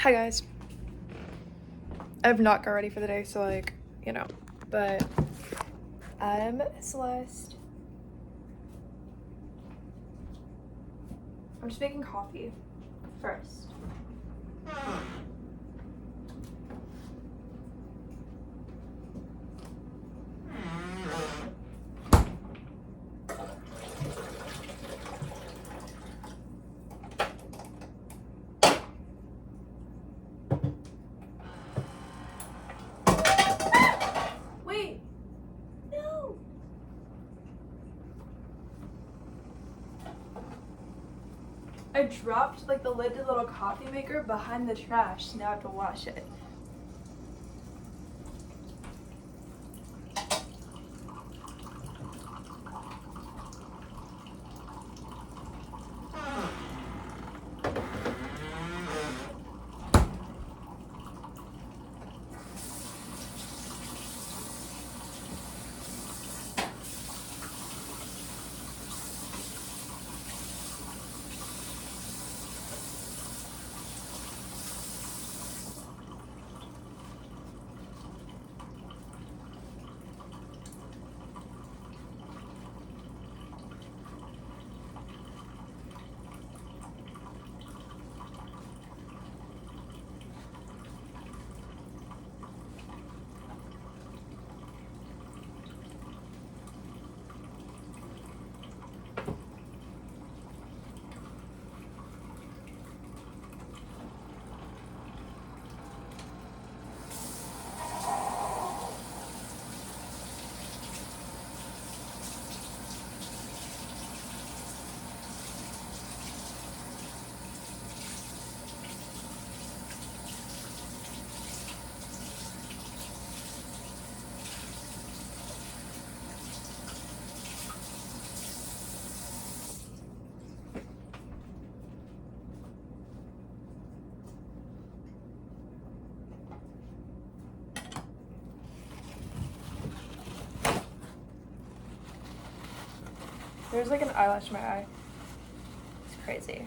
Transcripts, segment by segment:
Hi guys. I have not got ready for the day, so but I'm Celeste. I'm just making coffee first. Wait, no. I dropped the lid to the little coffee maker behind the trash, so now I have to wash it. There's an eyelash in my eye. It's crazy.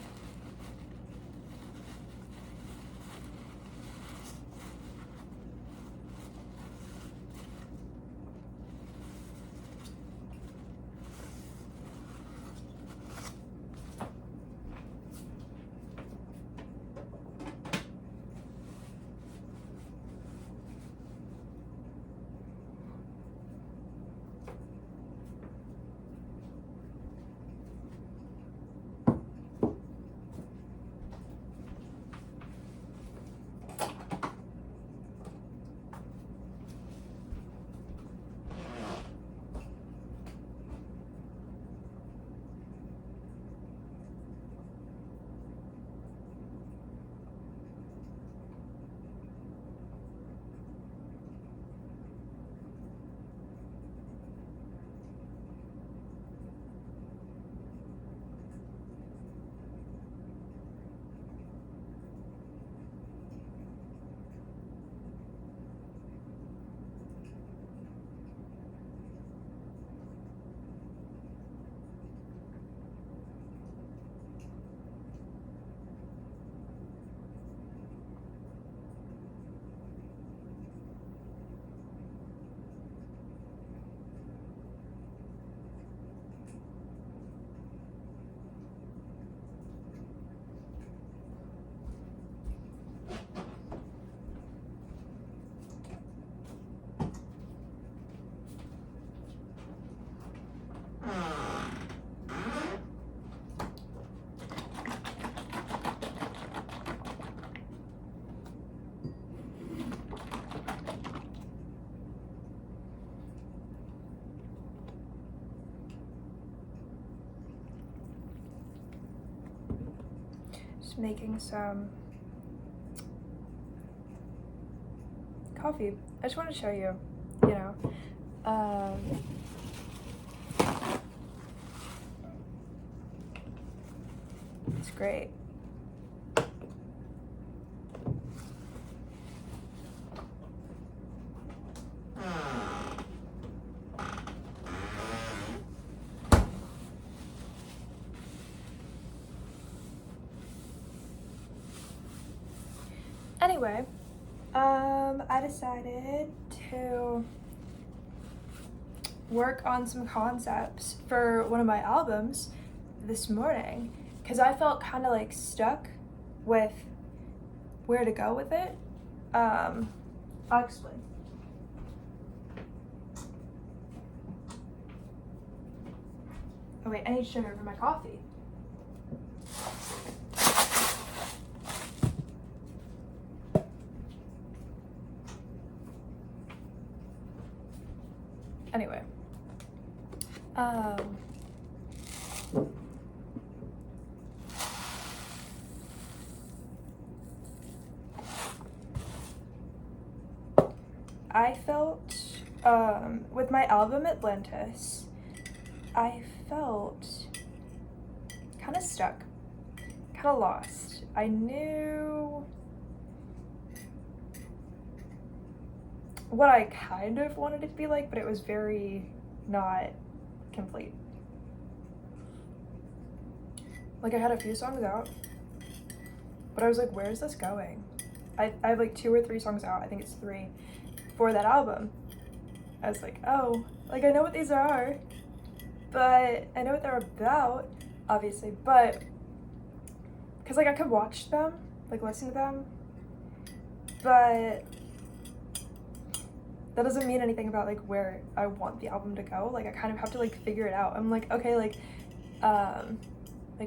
Just making some coffee. I just want to show you, it's great. Anyway, I decided to work on some concepts for one of my albums this morning because I felt kind of like stuck with where to go with it. I'll explain. Oh wait, I need sugar for my coffee. Anyway, I felt, with my album Atlantis, I felt kind of stuck, kind of lost. I knew what I kind of wanted it to be like, but it was very not complete. Like, I had a few songs out, but I was like, where is this going? I have like 2 or 3 songs out, I think it's 3, for that album. I was like, oh, like I know what these are, but I know what they're about, obviously, but, because like I could watch them, like listen to them, but that doesn't mean anything about like where I want the album to go. Like I kind of have to like figure it out. I'm like, okay, like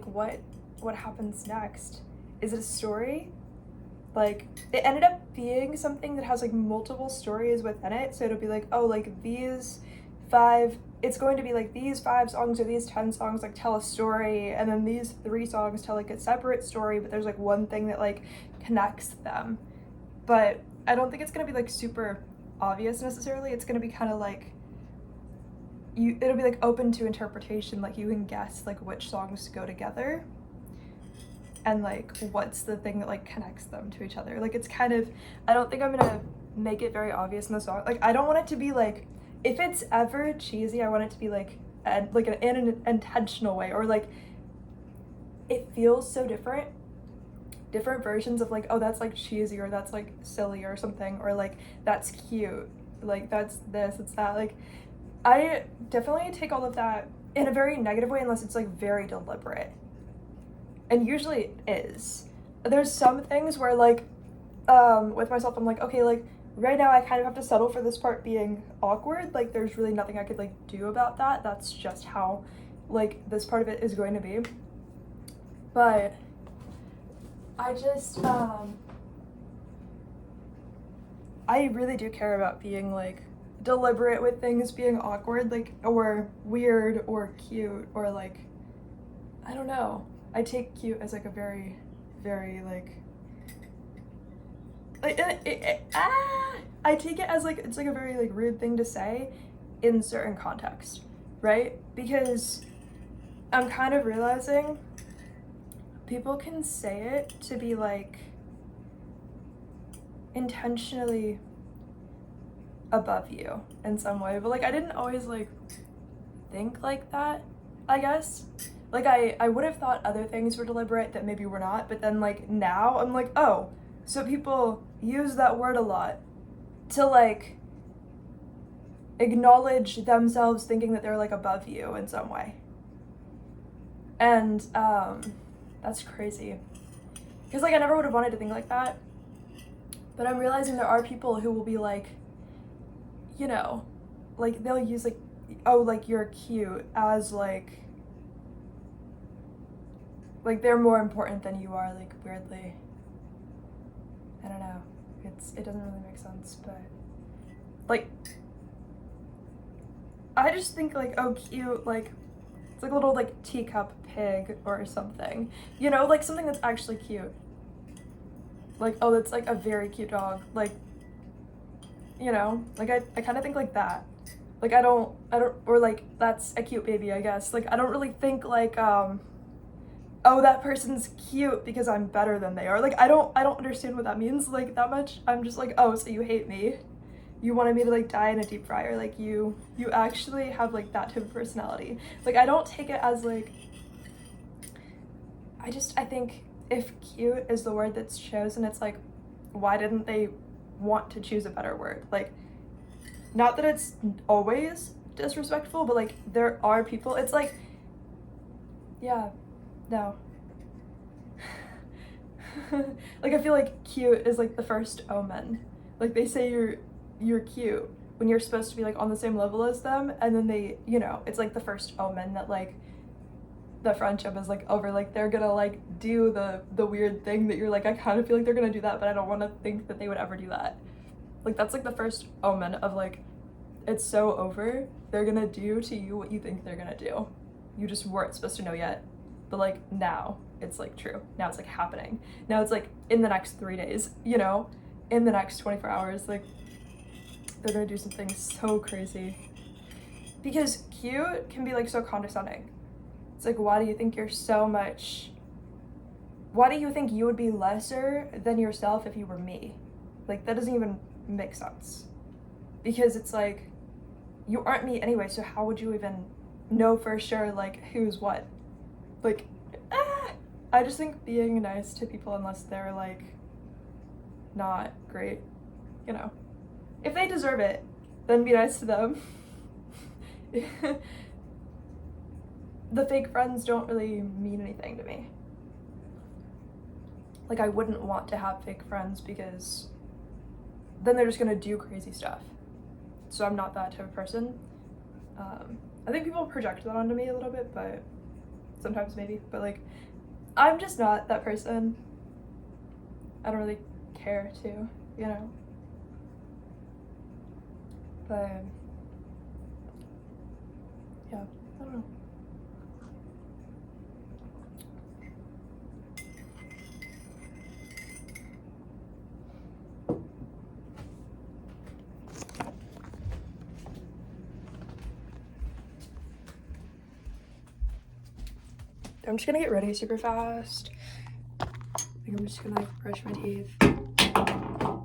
what happens next? Is it a story? Like it ended up being something that has like multiple stories within it. So it'll be like, oh, like these 5, it's going to be like these 5 songs or these 10 songs like tell a story, and then these 3 songs tell like a separate story, but there's like one thing that like connects them. But I don't think it's gonna be like super obvious necessarily. It's gonna be kind of like it'll be like open to interpretation. Like you can guess like which songs go together and like what's the thing that like connects them to each other. Like it's kind of, I don't think I'm gonna make it very obvious in the song. Like I don't want it to be like, if it's ever cheesy, I want it to be like in an intentional way, or like it feels so different versions of like, oh, that's like cheesy, or that's like silly or something, or like that's cute, like that's this, it's that. Like I definitely take all of that in a very negative way unless it's like very deliberate, and usually it is. There's some things where like with myself I'm like, okay, like right now I kind of have to settle for this part being awkward. Like there's really nothing I could like do about that. That's just how like this part of it is going to be. But I just, I really do care about being like deliberate with things being awkward, like, or weird or cute, or like, I don't know. I take cute as like a very, very like I take it as like, it's like a very like rude thing to say in certain context, right? Because I'm kind of realizing people can say it to be like intentionally above you in some way, but like I didn't always like think like that, I guess. Like I would have thought other things were deliberate that maybe were not, but then like now I'm like, oh, so people use that word a lot to like acknowledge themselves thinking that they're like above you in some way. And that's crazy, because like I never would have wanted to think like that, but I'm realizing there are people who will be like, you know, like they'll use like, oh, like you're cute as like they're more important than you are, like weirdly. I don't know, it doesn't really make sense, but like I just think like, oh, cute, like it's like a little like teacup pig or something, you know, like something that's actually cute. Like, oh, that's like a very cute dog, like, you know, like I kind of think like that. Like I don't, or like that's a cute baby, I guess. Like I don't really think like oh, that person's cute because I'm better than they are. Like I don't understand what that means like that much. I'm just like, oh, so you hate me? You wanted me to like die in a deep fryer? Like you actually have like that type of personality. Like I don't take it as like, I think if cute is the word that's chosen, it's like why didn't they want to choose a better word? Like, not that it's always disrespectful, but like there are people, it's like, yeah, no. Like, I feel like cute is like the first omen. Like, they say you're cute when you're supposed to be like on the same level as them, and then they, you know, it's like the first omen that like the friendship is like over, like they're gonna like do the weird thing that you're like, I kind of feel like they're gonna do that, but I don't want to think that they would ever do that. Like, that's like the first omen of like, it's so over, they're gonna do to you what you think they're gonna do. You just weren't supposed to know yet, but like now it's like true. Now it's like happening. Now it's like in the next 3 days, you know, in the next 24 hours, like they're gonna do something so crazy. Because cute can be like so condescending. It's like, why do you think you're so much, why do you think you would be lesser than yourself if you were me? Like, that doesn't even make sense. Because it's like, you aren't me anyway, so how would you even know for sure like who's what? Like, I just think being nice to people, unless they're like not great, you know, if they deserve it, then be nice to them. The fake friends don't really mean anything to me. Like, I wouldn't want to have fake friends because then they're just gonna do crazy stuff. So I'm not that type of person. I think people project that onto me a little bit, but sometimes maybe, but like, I'm just not that person. I don't really care to, you know. But yeah, I don't know. I'm just gonna get ready super fast. I'm just gonna like brush my teeth. I'm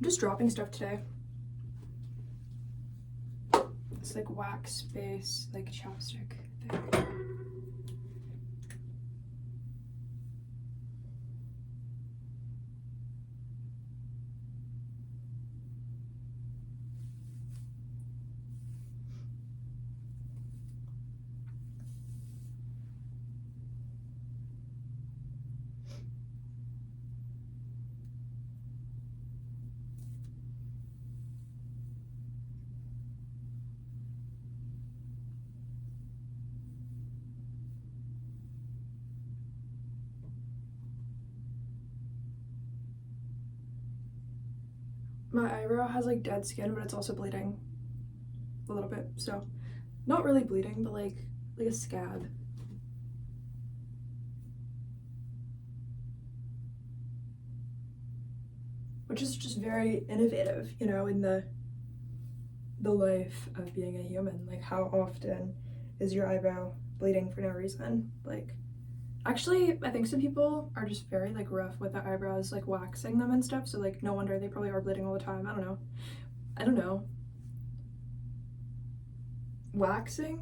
just dropping stuff today. It's like wax base, like chapstick thing. My eyebrow has like dead skin, but it's also bleeding a little bit, so not really bleeding, but like a scab. Which is just very innovative, you know, in the life of being a human. Like, how often is your eyebrow bleeding for no reason? Like, actually, I think some people are just very like rough with their eyebrows, like waxing them and stuff, so like no wonder they probably are bleeding all the time. I don't know. Waxing?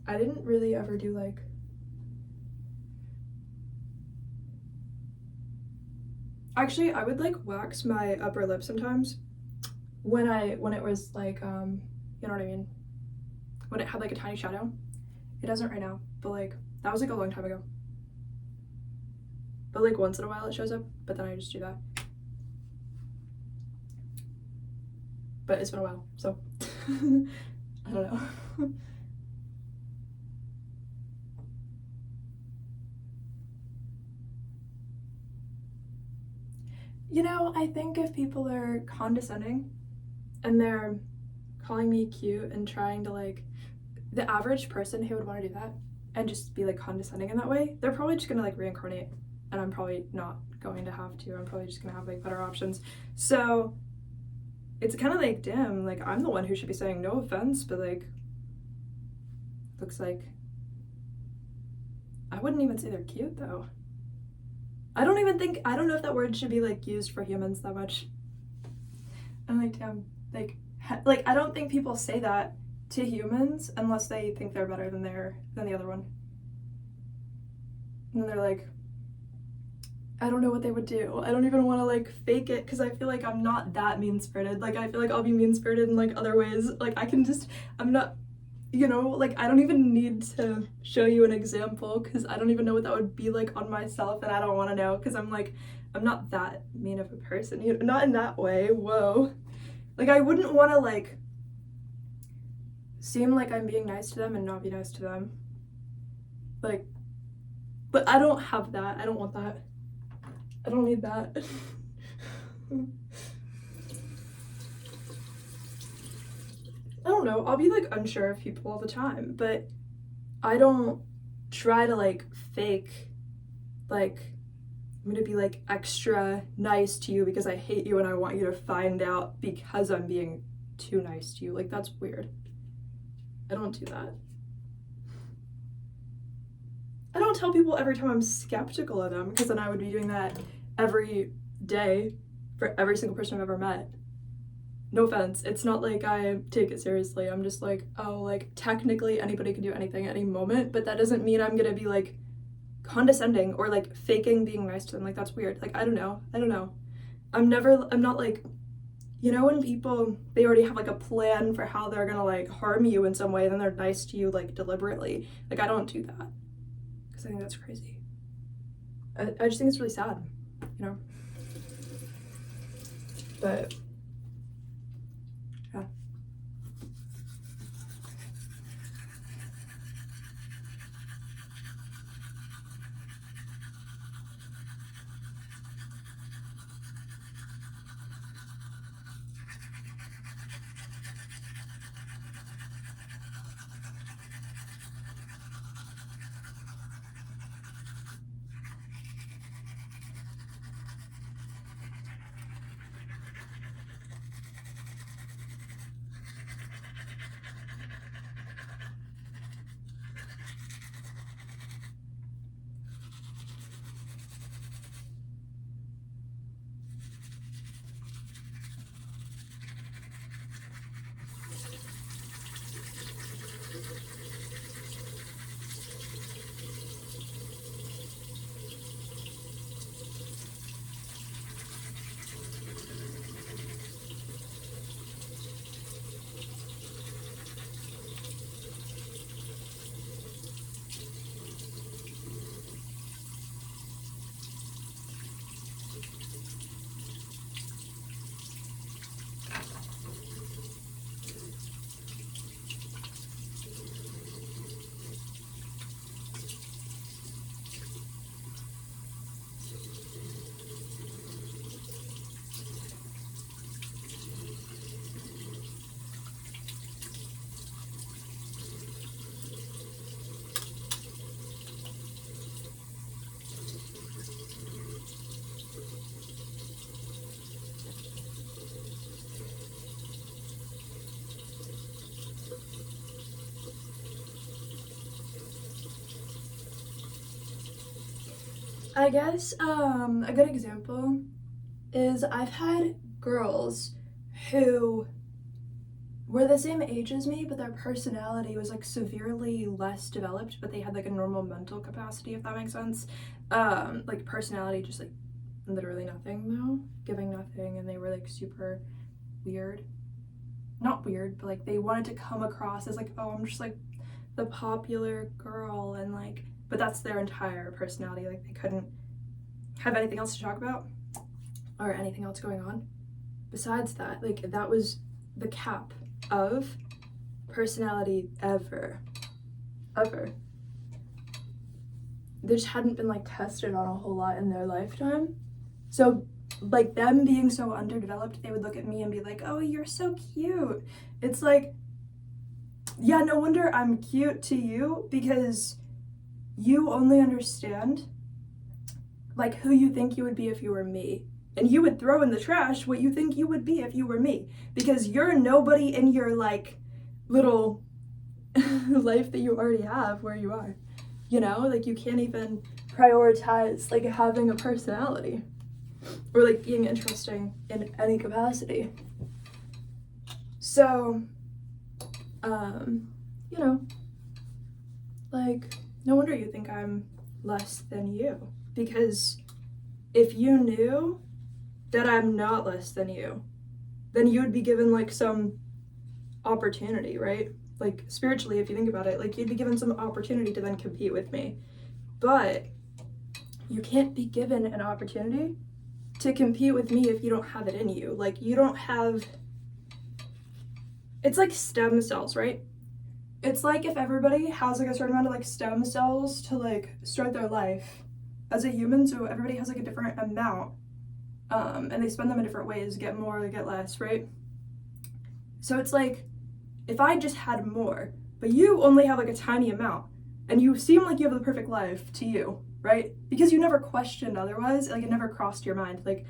I didn't really ever do like, actually I would like wax my upper lip sometimes when it was like you know what I mean, when it had like a tiny shadow. It doesn't right now, but like that was like a long time ago. But like once in a while it shows up, but then I just do that. But it's been a while, so I don't know. You know, I think if people are condescending and they're calling me cute and trying to like, the average person who would want to do that and just be like condescending in that way, they're probably just gonna like reincarnate, and I'm probably not going to have to. I'm probably just gonna have like better options. So it's kind of like, damn, like I'm the one who should be saying no offense, but like, looks like I wouldn't even say they're cute though. I don't know if that word should be like used for humans that much. I'm like, damn, like I don't think people say that to humans unless they think they're better than the other one. And they're like, I don't know what they would do. I don't even want to like fake it because I feel like I'm not that mean-spirited. Like I feel like I'll be mean-spirited in like other ways. Like I'm not, you know, like I don't even need to show you an example because I don't even know what that would be like on myself, and I don't want to know because I'm not that mean of a person. You know, not in that way. Whoa. Like I wouldn't want to like seem like I'm being nice to them and not be nice to them. Like, but I don't have that. I don't want that. I don't need that. I don't know. I'll be like unsure of people all the time, but I don't try to like fake like I'm gonna be like extra nice to you because I hate you and I want you to find out because I'm being too nice to you. Like that's weird. I don't do that. I don't tell people every time I'm skeptical of them because then I would be doing that every day for every single person I've ever met. No offense, it's not like I take it seriously. I'm just like, oh, like technically anybody can do anything at any moment, but that doesn't mean I'm gonna be like condescending or like faking being nice to them. Like that's weird. Like I don't know. I'm not like, you know, when people, they already have like a plan for how they're gonna like harm you in some way, then they're nice to you like deliberately. Like I don't do that because I think that's crazy. I just think it's really sad, you know? But yeah. I guess a good example is I've had girls who were the same age as me, but their personality was like severely less developed, but they had like a normal mental capacity, if that makes sense. Like personality, just like literally nothing though, giving nothing, and they were like super weird. Not weird, but like they wanted to come across as like, oh, I'm just like the popular girl, and like, but that's their entire personality. Like they couldn't have anything else to talk about or anything else going on besides that. Like that was the cap of personality ever. They just hadn't been like tested on a whole lot in their lifetime. So like them being so underdeveloped, they would look at me and be like, oh, you're so cute. It's like, yeah, no wonder I'm cute to you, because you only understand like who you think you would be if you were me. And you would throw in the trash what you think you would be if you were me, because you're nobody in your like little life that you already have where you are. You know, like you can't even prioritize like having a personality or like being interesting in any capacity. So, you know, like no wonder you think I'm less than you, because if you knew that I'm not less than you, then you would be given like some opportunity, right? Like spiritually, if you think about it, like you'd be given some opportunity to then compete with me. But you can't be given an opportunity to compete with me if you don't have it in you. Like you don't have, it's like stem cells, right? It's like if everybody has like a certain amount of like stem cells to like start their life as a human, so everybody has like a different amount, and they spend them in different ways, get more, they get less, right? So it's like, if I just had more, but you only have like a tiny amount, and you seem like you have the perfect life to you, right? Because you never questioned otherwise, like it never crossed your mind, like,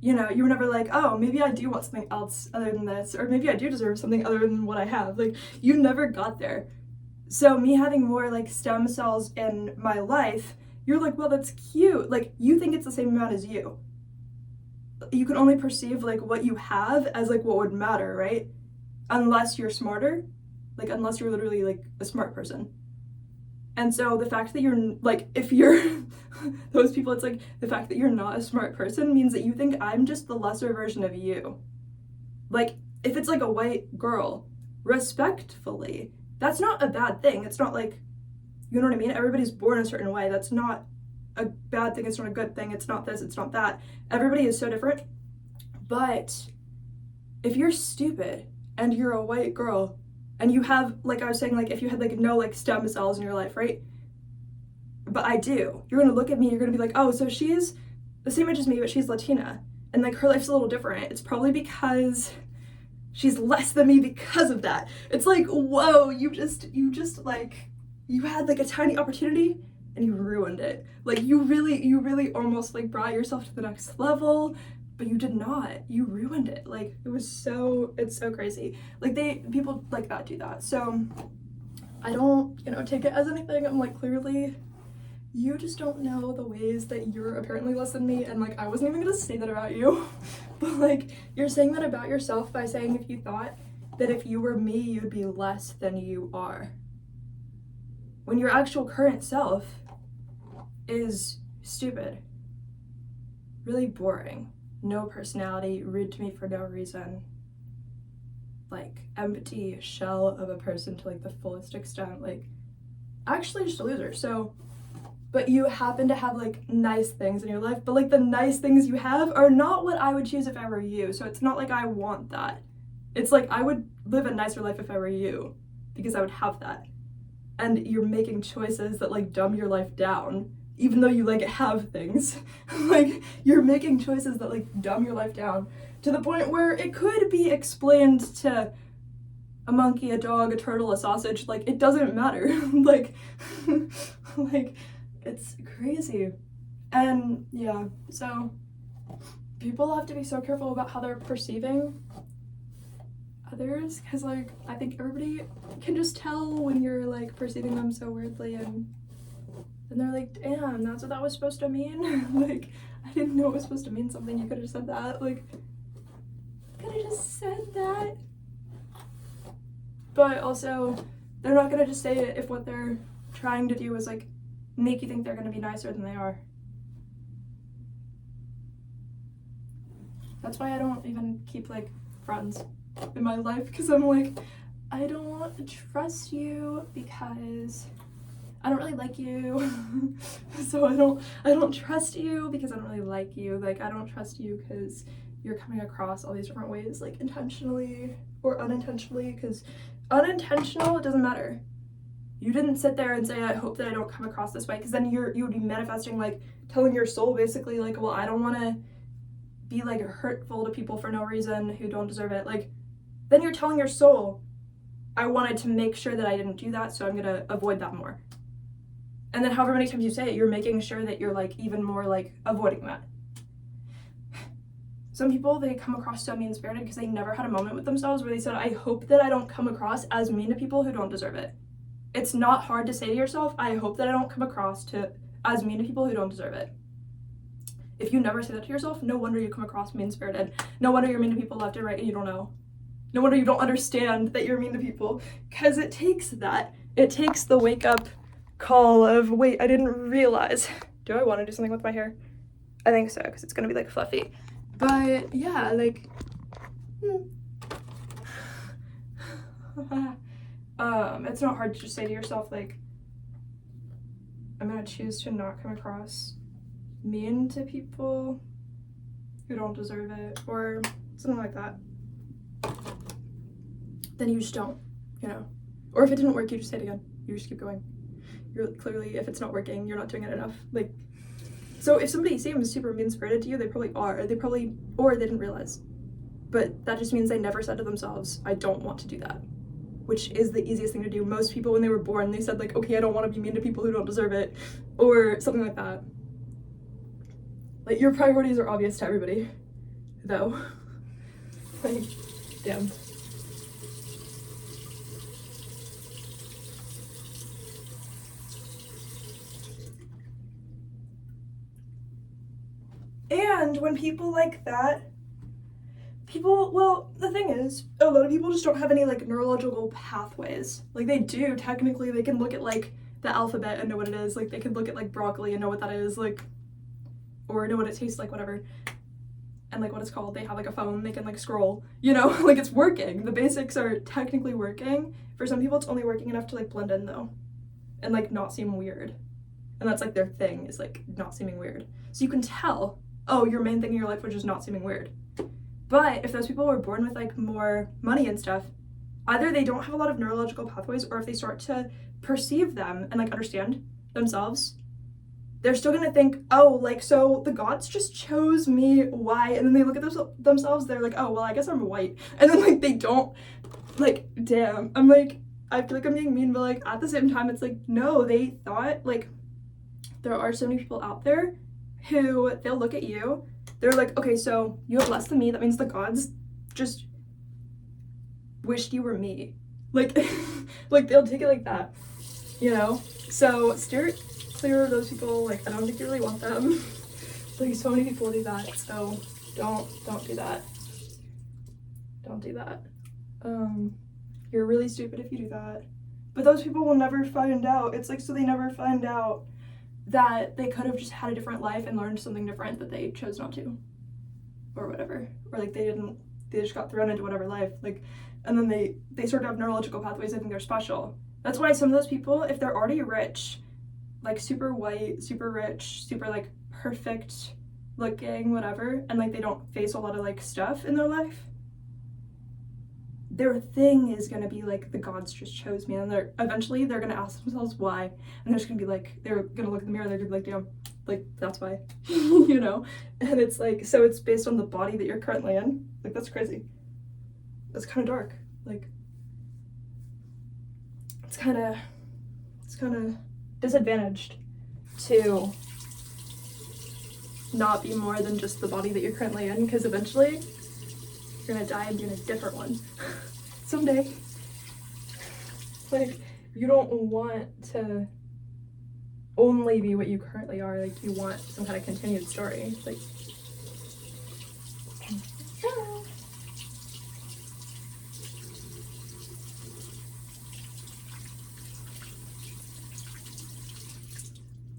you know, you were never like, oh, maybe I do want something else other than this, or maybe I do deserve something other than what I have. Like, you never got there. So me having more like stem cells in my life, you're like, well, that's cute. Like, you think it's the same amount as you. You can only perceive like what you have as like what would matter, right? Unless you're smarter, like unless you're literally like a smart person. And so the fact that you're like, if you're those people, it's like the fact that you're not a smart person means that you think I'm just the lesser version of you. Like if it's like a white girl, respectfully, that's not a bad thing. It's not like, you know what I mean? Everybody's born a certain way. That's not a bad thing. It's not a good thing. It's not this, it's not that. Everybody is so different. But if you're stupid and you're a white girl and you have, like I was saying, like if you had like no like stem cells in your life, right? But I do. You're gonna look at me, you're gonna be like, oh, so she's the same age as me, but she's Latina. And like her life's a little different. It's probably because she's less than me because of that. It's like, whoa, you just like, you had like a tiny opportunity and you ruined it. Like you really almost like brought yourself to the next level, but you did not. You ruined it. Like it's so crazy. Like people like that do that. So I don't, take it as anything. I'm like, clearly you just don't know the ways that you're apparently less than me, and like I wasn't even gonna say that about you. But like you're saying that about yourself by saying if you thought that if you were me you'd be less than you are, when your actual current self is stupid, really boring, no personality, rude to me for no reason, like empty shell of a person to like the fullest extent, like actually just a loser. So but you happen to have like nice things in your life, but like the nice things you have are not what I would choose if I were you. So it's not like I want that. It's like I would live a nicer life if I were you, because I would have that. And you're making choices that like dumb your life down, even though you like have things. Like you're making choices that like dumb your life down to the point where it could be explained to a monkey, a dog, a turtle, a sausage. Like it doesn't matter. like it's crazy. And yeah, so people have to be so careful about how they're perceiving others, because like I think everybody can just tell when you're like perceiving them so weirdly, and they're like, damn, that's what that was supposed to mean. Like I didn't know it was supposed to mean something. You could have said that. Like could have just said that. But also they're not gonna just say it if what they're trying to do is like make you think they're gonna be nicer than they are. That's why I don't even keep like friends in my life, because I'm like, I don't trust you because I don't really like you. So I don't trust you because I don't really like you. Like I don't trust you because you're coming across all these different ways, like intentionally or unintentionally, because unintentional, it doesn't matter. You didn't sit there and say, I hope that I don't come across this way, because then you would be manifesting, like telling your soul basically like, well, I don't want to be like hurtful to people for no reason who don't deserve it. Like then you're telling your soul, I wanted to make sure that I didn't do that, so I'm gonna avoid that more. And then however many times you say it, you're making sure that you're like even more like avoiding that. Some people, they come across so mean-spirited because they never had a moment with themselves where they said, I hope that I don't come across as mean to people who don't deserve it. It's not hard to say to yourself, I hope that I don't come across as mean to people who don't deserve it. If you never say that to yourself, no wonder you come across mean-spirited. No wonder you're mean to people left and right and you don't know. No wonder you don't understand that you're mean to people, because it takes that. It takes the wake-up call of, wait, I didn't realize. Do I want to do something with my hair? I think so, because it's gonna be like fluffy. But yeah, like it's not hard to just say to yourself, like, I'm gonna choose to not come across mean to people who don't deserve it, or something like that. Then you just don't, you know. Or if it didn't work, you just say it again. You just keep going. You're clearly, if it's not working, you're not doing it enough. Like, so if somebody seems super mean-spirited to you, they probably are. They probably, or they didn't realize. But that just means they never said to themselves, I don't want to do that. Which is the easiest thing to do. Most people, when they were born, they said, like, okay, I don't want to be mean to people who don't deserve it, or something like that. Like, your priorities are obvious to everybody, though. Like, damn. And when people like that, well, the thing is, a lot of people just don't have any, like, neurological pathways. Like, they do, technically, they can look at, like, the alphabet and know what it is. Like, they can look at, like, broccoli and know what that is, like, or know what it tastes like, whatever. And, like, what it's called. They have, like, a phone, they can, like, scroll, you know? Like, it's working. The basics are technically working. For some people, it's only working enough to, like, blend in, though. And, like, not seem weird. And that's, like, their thing, is, like, not seeming weird. So you can tell, oh, your main thing in your life was just not seeming weird. But if those people were born with, like, more money and stuff, either they don't have a lot of neurological pathways, or if they start to perceive them and, like, understand themselves, they're still gonna think, oh, like, so the gods just chose me, why? And then they look at themselves, they're like, oh, well, I guess I'm white. And then, like, they don't, like, damn. I'm like, I feel like I'm being mean, but, like, at the same time, it's like, no, they thought, like, there are so many people out there who, they'll look at you, they're like, okay, so you have less than me, that means the gods just wished you were me. Like, like, they'll take it like that, you know? So steer clear of those people. Like, I don't think you really want them. Like, so many people do that, so don't do that. Don't do that. You're really stupid if you do that. But those people will never find out. It's like, so they never find out that they could have just had a different life and learned something different that they chose not to, or whatever, or like they just got thrown into whatever life, like, and then they sort of have neurological pathways. I think they're special. That's why some of those people, if they're already rich, like super white, super rich, super like perfect looking, whatever, and like they don't face a lot of like stuff in their life, their thing is gonna be like, the gods just chose me, and they're gonna ask themselves why, and they're just gonna be like, they're gonna look in the mirror and they're gonna be like, damn, like, that's why. You know? And it's like, so it's based on the body that you're currently in. Like, that's crazy. That's kind of dark. Like, it's kind of disadvantaged to not be more than just the body that you're currently in, because eventually you're gonna die and be in a different one. Someday. Like, you don't want to only be what you currently are. Like, you want some kind of continued story. Like,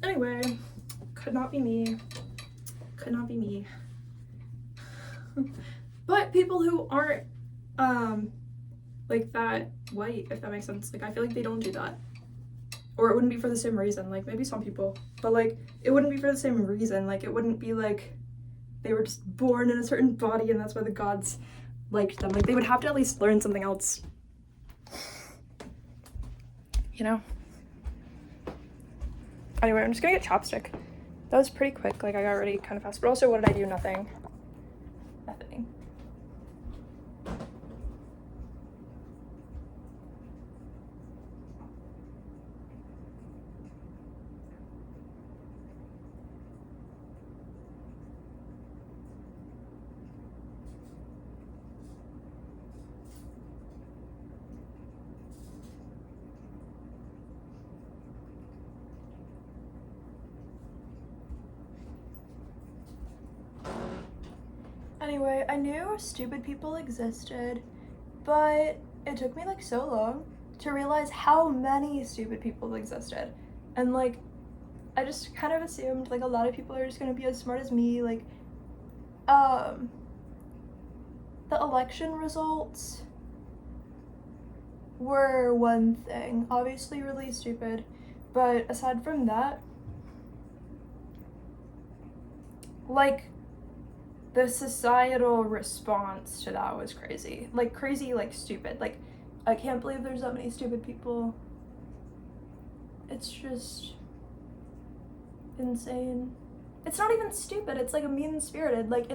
anyway, could not be me. Could not be me. But people who aren't like that white, if that makes sense, like, I feel like they don't do that. Or it wouldn't be for the same reason. Like, maybe some people, but like, it wouldn't be for the same reason. Like, it wouldn't be like they were just born in a certain body and that's why the gods liked them. Like, they would have to at least learn something else, you know? Anyway, I'm just gonna get chapstick. That was pretty quick. Like, I got ready kind of fast, but also what did I do? Nothing. Anyway, I knew stupid people existed, but it took me like so long to realize how many stupid people existed. And like, I just kind of assumed like a lot of people are just gonna be as smart as me. Like, the election results were one thing, obviously really stupid, but aside from that, like, the societal response to that was crazy. Like, crazy, like, stupid. Like, I can't believe there's that many stupid people. It's just insane. It's not even stupid, it's like a mean-spirited, like,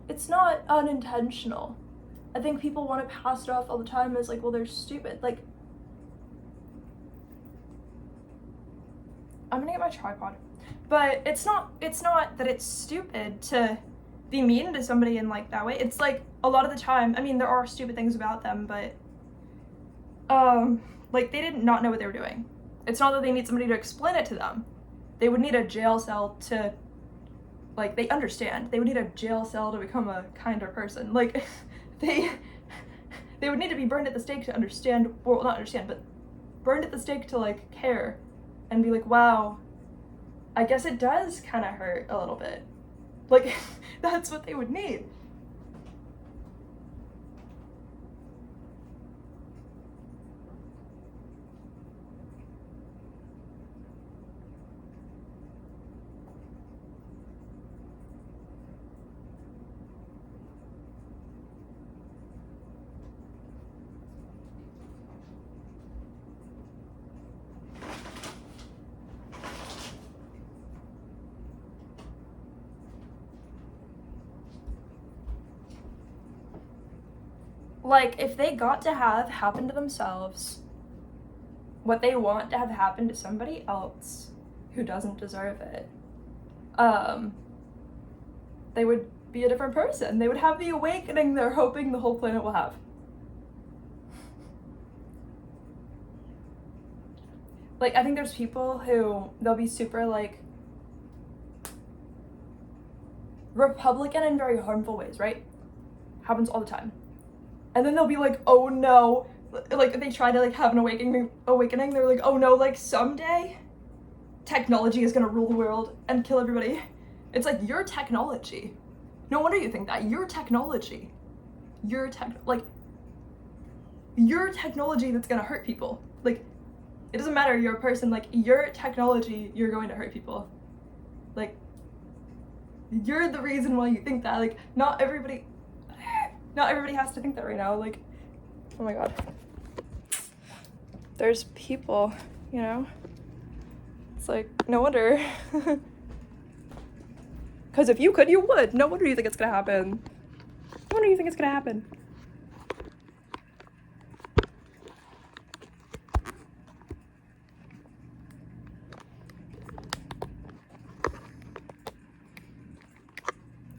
it's not unintentional. I think people want to pass it off all the time as like, well, they're stupid. Like, I'm gonna get my tripod. But it's not that it's stupid to be mean to somebody in like that way. It's like a lot of the time, I mean, there are stupid things about them, but like, they did not know what they were doing. It's not that they need somebody to explain it to them. They would need a jail cell to, like, they understand. They would need a jail cell to become a kinder person. Like, they would need to be burned at the stake to understand, well, not understand, but burned at the stake to, like, care and be like, wow, I guess it does kind of hurt a little bit. Like, that's what they would need. Like, if they got to have happen to themselves what they want to have happen to somebody else who doesn't deserve it, they would be a different person. They would have the awakening they're hoping the whole planet will have. Like, I think there's people who, they'll be super, like, Republican in very harmful ways, right? Happens all the time. And then they'll be like, oh no, like, they try to, like, have an awakening, they're like, oh no, like, someday technology is gonna rule the world and kill everybody. It's like, you're technology. No wonder you think that. You're technology. You're technology that's gonna hurt people. Like, it doesn't matter, you're a person, like, you're technology, you're going to hurt people. Like, you're the reason why you think that. Like, not everybody has to think that right now. Like, oh my god. There's people, you know? It's like, no wonder. Because if you could, you would. No wonder you think it's gonna happen. No wonder you think it's gonna happen.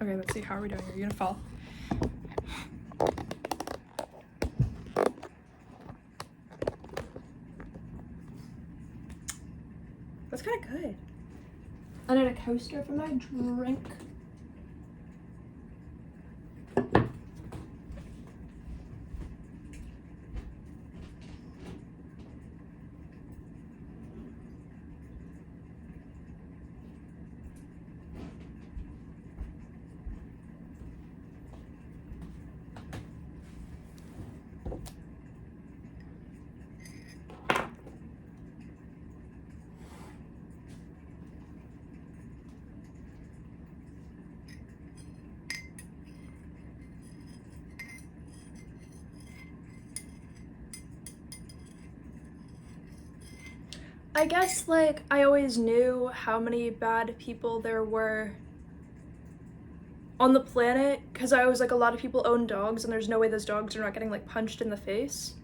Okay, let's see, how are we doing? Are you gonna fall? That's kind of good. I need a coaster for my drink. I guess, like, I always knew how many bad people there were on the planet, because I was like, a lot of people own dogs and there's no way those dogs are not getting, like, punched in the face.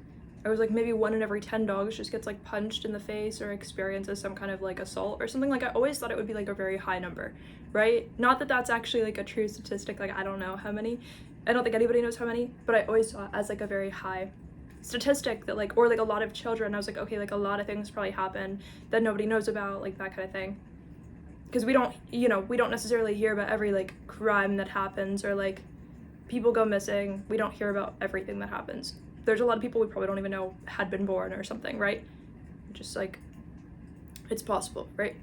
I was like, maybe 1 in every 10 dogs just gets, like, punched in the face or experiences some kind of, like, assault or something. Like, I always thought it would be, like, a very high number, right? Not that that's actually, like, a true statistic. Like, I don't know how many. I don't think anybody knows how many, but I always saw it as, like, a very high statistic that, like, or like a lot of children. I was like, okay, like, a lot of things probably happen that nobody knows about, like, that kind of thing, because we don't, you know, we don't necessarily hear about every, like, crime that happens, or, like, people go missing. We don't hear about everything that happens. There's a lot of people we probably don't even know had been born or something, right? Just, like, it's possible, right?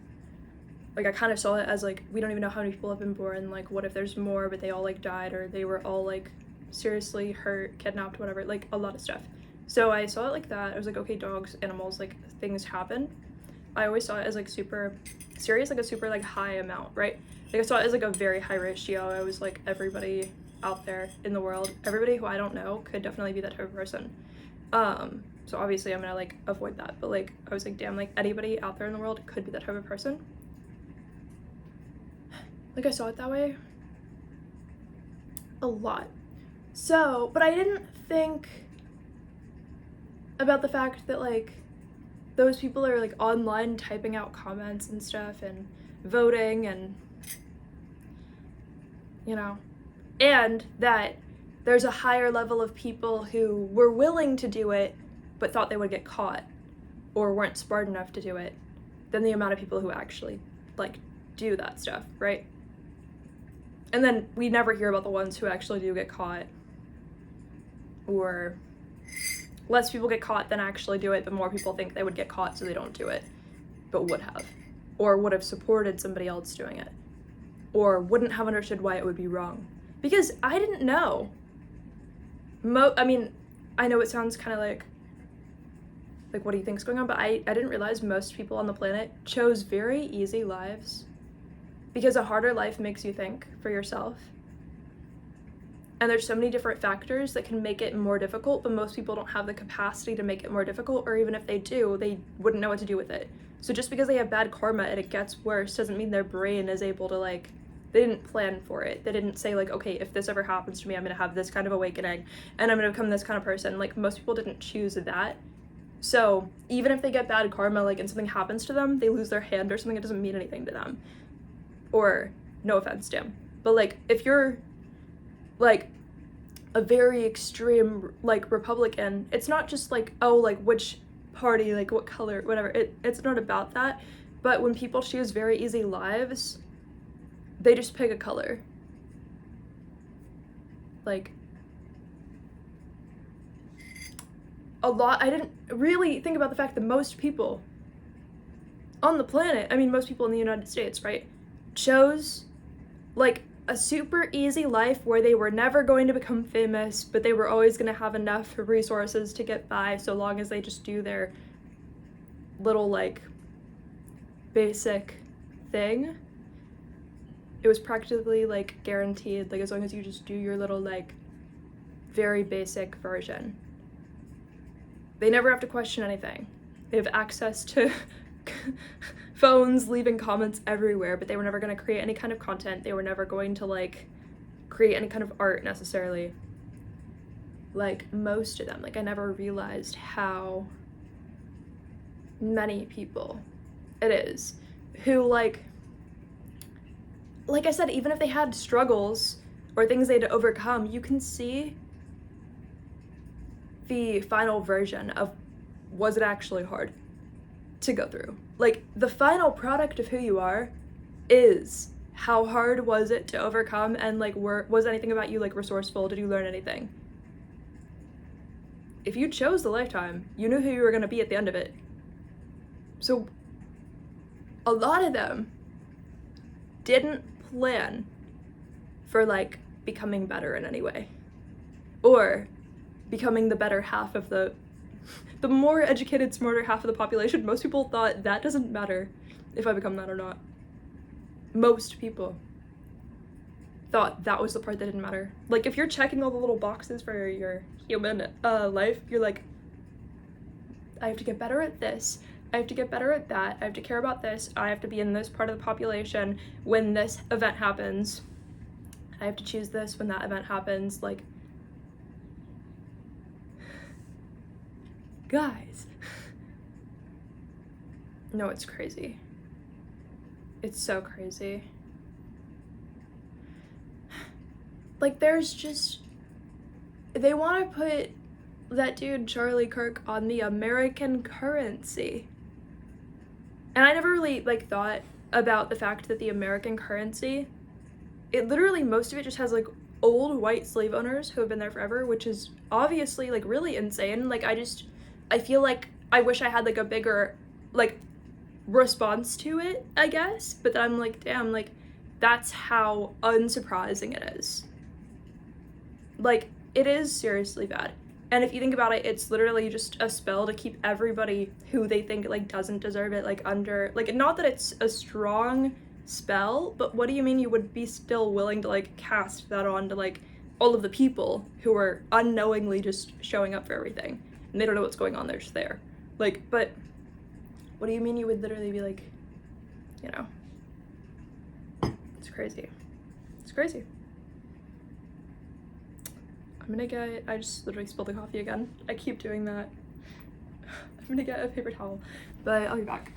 like, I kind of saw it as, like, we don't even know how many people have been born, like, what if there's more, but they all, like, died, or they were all, like, seriously hurt, kidnapped, whatever, like, a lot of stuff. So I saw it like that. I was like, okay, dogs, animals, like, things happen. I always saw it as, like, super serious, like, a super, like, high amount, right? Like, I saw it as, like, a very high ratio. I was like, everybody out there in the world, everybody who I don't know could definitely be that type of person. So obviously I'm gonna, like, avoid that, but, like, I was like, damn, like, anybody out there in the world could be that type of person. Like, I saw it that way a lot. So, but I didn't think about the fact that, like, those people are, like, online typing out comments and stuff and voting and, you know, and that there's a higher level of people who were willing to do it but thought they would get caught or weren't smart enough to do it than the amount of people who actually, like, do that stuff, right? And then we never hear about the ones who actually do get caught, or less people get caught than actually do it, but more people think they would get caught so they don't do it, but would have, or would have supported somebody else doing it, or wouldn't have understood why it would be wrong. Because I didn't know. I mean, I know it sounds kind of like, what do you think's going on? But I didn't realize most people on the planet chose very easy lives because a harder life makes you think for yourself. And there's so many different factors that can make it more difficult, but most people don't have the capacity to make it more difficult, or even if they do, they wouldn't know what to do with it. So just because they have bad karma and it gets worse doesn't mean their brain is able to, like, they didn't plan for it. They didn't say, like, okay, if this ever happens to me, I'm gonna have this kind of awakening and I'm gonna become this kind of person. Like, most people didn't choose that. So even if they get bad karma, like, and something happens to them, they lose their hand or something, it doesn't mean anything to them. Or, no offense, Jim, but, like, if you're, like, a very extreme, like, Republican, it's not just, like, oh, like, which party, like, what color, whatever. It's not about that. But when people choose very easy lives, they just pick a color. Like, a lot, I didn't really think about the fact that most people on the planet, I mean, most people in the United States, right, chose, like, a super easy life where they were never going to become famous, but they were always going to have enough resources to get by so long as they just do their little, like, basic thing. It was practically, like, guaranteed, like, as long as you just do your little, like, very basic version. They never have to question anything. They have access to phones, leaving comments everywhere, but they were never going to create any kind of content. They were never going to, like, create any kind of art necessarily. Like, most of them. Like, I never realized how many people it is who, like I said, even if they had struggles or things they had to overcome, you can see the final version of, was it actually hard to go through? Like, the final product of who you are is how hard was it to overcome, and, like, was anything about you, like, resourceful? Did you learn anything? If you chose the lifetime, you knew who you were going to be at the end of it. So a lot of them didn't plan for, like, becoming better in any way, or becoming the better half of the more educated, smarter half of the population. Most people thought that doesn't matter if I become that or not. Most people thought that was the part that didn't matter. Like, if you're checking all the little boxes for your human life, you're like, I have to get better at this, I have to get better at that, I have to care about this, I have to be in this part of the population when this event happens, I have to choose this when that event happens. Like, guys, no, it's crazy. It's so crazy. Like, there's just, they want to put that dude Charlie Kirk on the American currency. And I never really, like, thought about the fact that the American currency, it literally, most of it just has, like, old white slave owners who have been there forever, which is obviously, like, really insane. Like, I feel like I wish I had, like, a bigger, like, response to it, I guess, but then I'm like, damn, like, that's how unsurprising it is. Like, it is seriously bad. And if you think about it, it's literally just a spell to keep everybody who they think, like, doesn't deserve it, like, under, like, not that it's a strong spell, but what do you mean you would be still willing to, like, cast that on to, like, all of the people who are unknowingly just showing up for everything, and they don't know what's going on, they're just there. Like, but what do you mean you would literally be like, you know, it's crazy. It's crazy. I just literally spilled the coffee again. I keep doing that. I'm gonna get a paper towel, but I'll be back.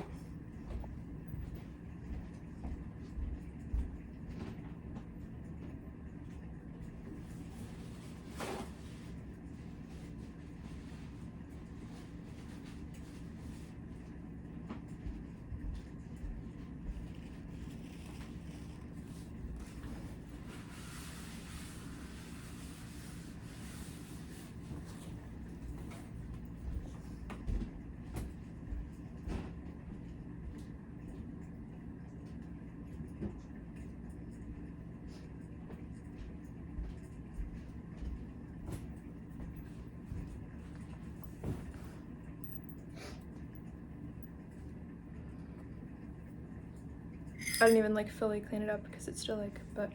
I didn't even, like, fully clean it up because it's still, like, but,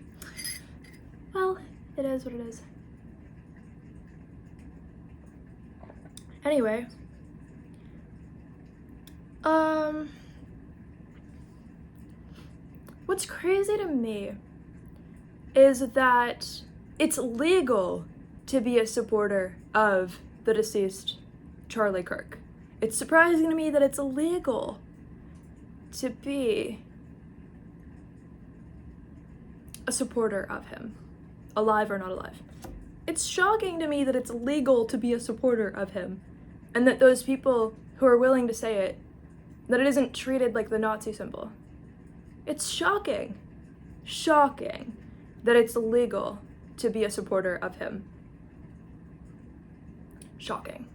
well, it is what it is. Anyway, what's crazy to me is that it's legal to be a supporter of the deceased Charlie Kirk. It's surprising to me that it's illegal to be a supporter of him, alive or not alive. It's shocking to me that it's legal to be a supporter of him, and that those people who are willing to say it, that it isn't treated like the Nazi symbol. It's shocking that it's illegal to be a supporter of him. Shocking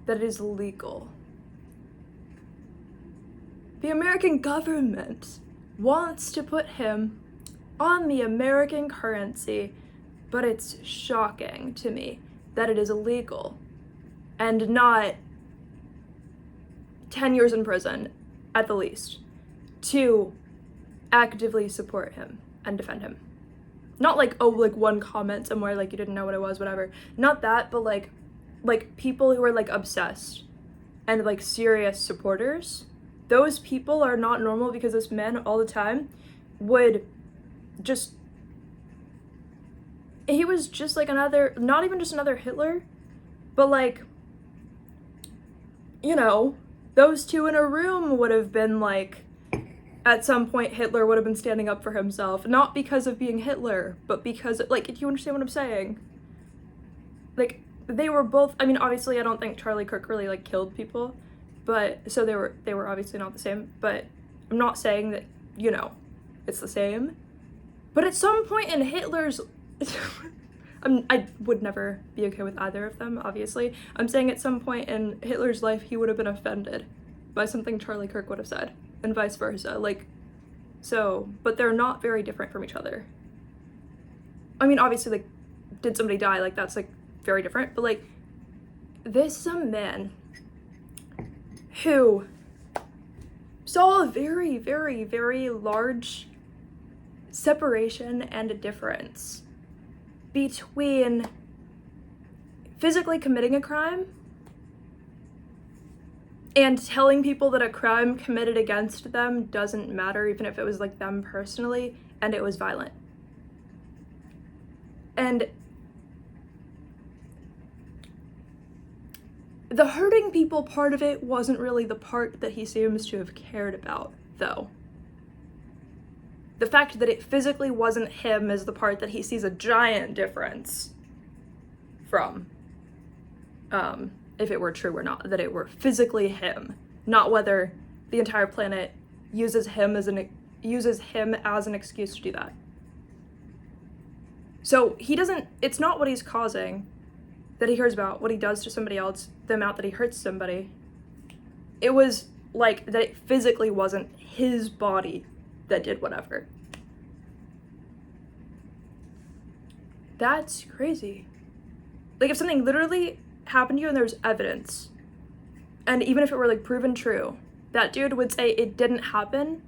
that it is legal. The American government wants to put him on the American currency, but it's shocking to me that it is illegal and not 10 years in prison at the least to actively support him and defend him. Not like, oh, like one comment somewhere, like you didn't know what it was, whatever. Not that, but like people who are like obsessed and like serious supporters. Those people are not normal, because this man all the time would just, he was just like another, not even just another Hitler, but like, you know, those two in a room would have been like, at some point Hitler would have been standing up for himself, not because of being Hitler, but because, like, do you understand what I'm saying? Like, they were both, I mean, obviously I don't think Charlie Kirk really like killed people, but, so they were obviously not the same, but I'm not saying that, you know, it's the same. But at some point in Hitler's, I would never be okay with either of them, obviously. I'm saying at some point in Hitler's life, he would have been offended by something Charlie Kirk would have said, and vice versa. Like, so, but they're not very different from each other. I mean, obviously, like, did somebody die? Like, that's, like, very different, but, like, this is a man who saw a very, very, very large separation and a difference between physically committing a crime and telling people that a crime committed against them doesn't matter, even if it was like them personally, and it was violent. And the hurting people part of it wasn't really the part that he seems to have cared about, though. The fact that it physically wasn't him is the part that he sees a giant difference from. If it were true or not, that it were physically him, not whether the entire planet uses him as an excuse to do that. So he doesn't, it's not what he's causing that he cares about, what he does to somebody else, the amount that he hurts somebody. It was like, that it physically wasn't his body that did whatever. That's crazy. Like, if something literally happened to you and there's evidence, and even if it were, like, proven true, that dude would say it didn't happen,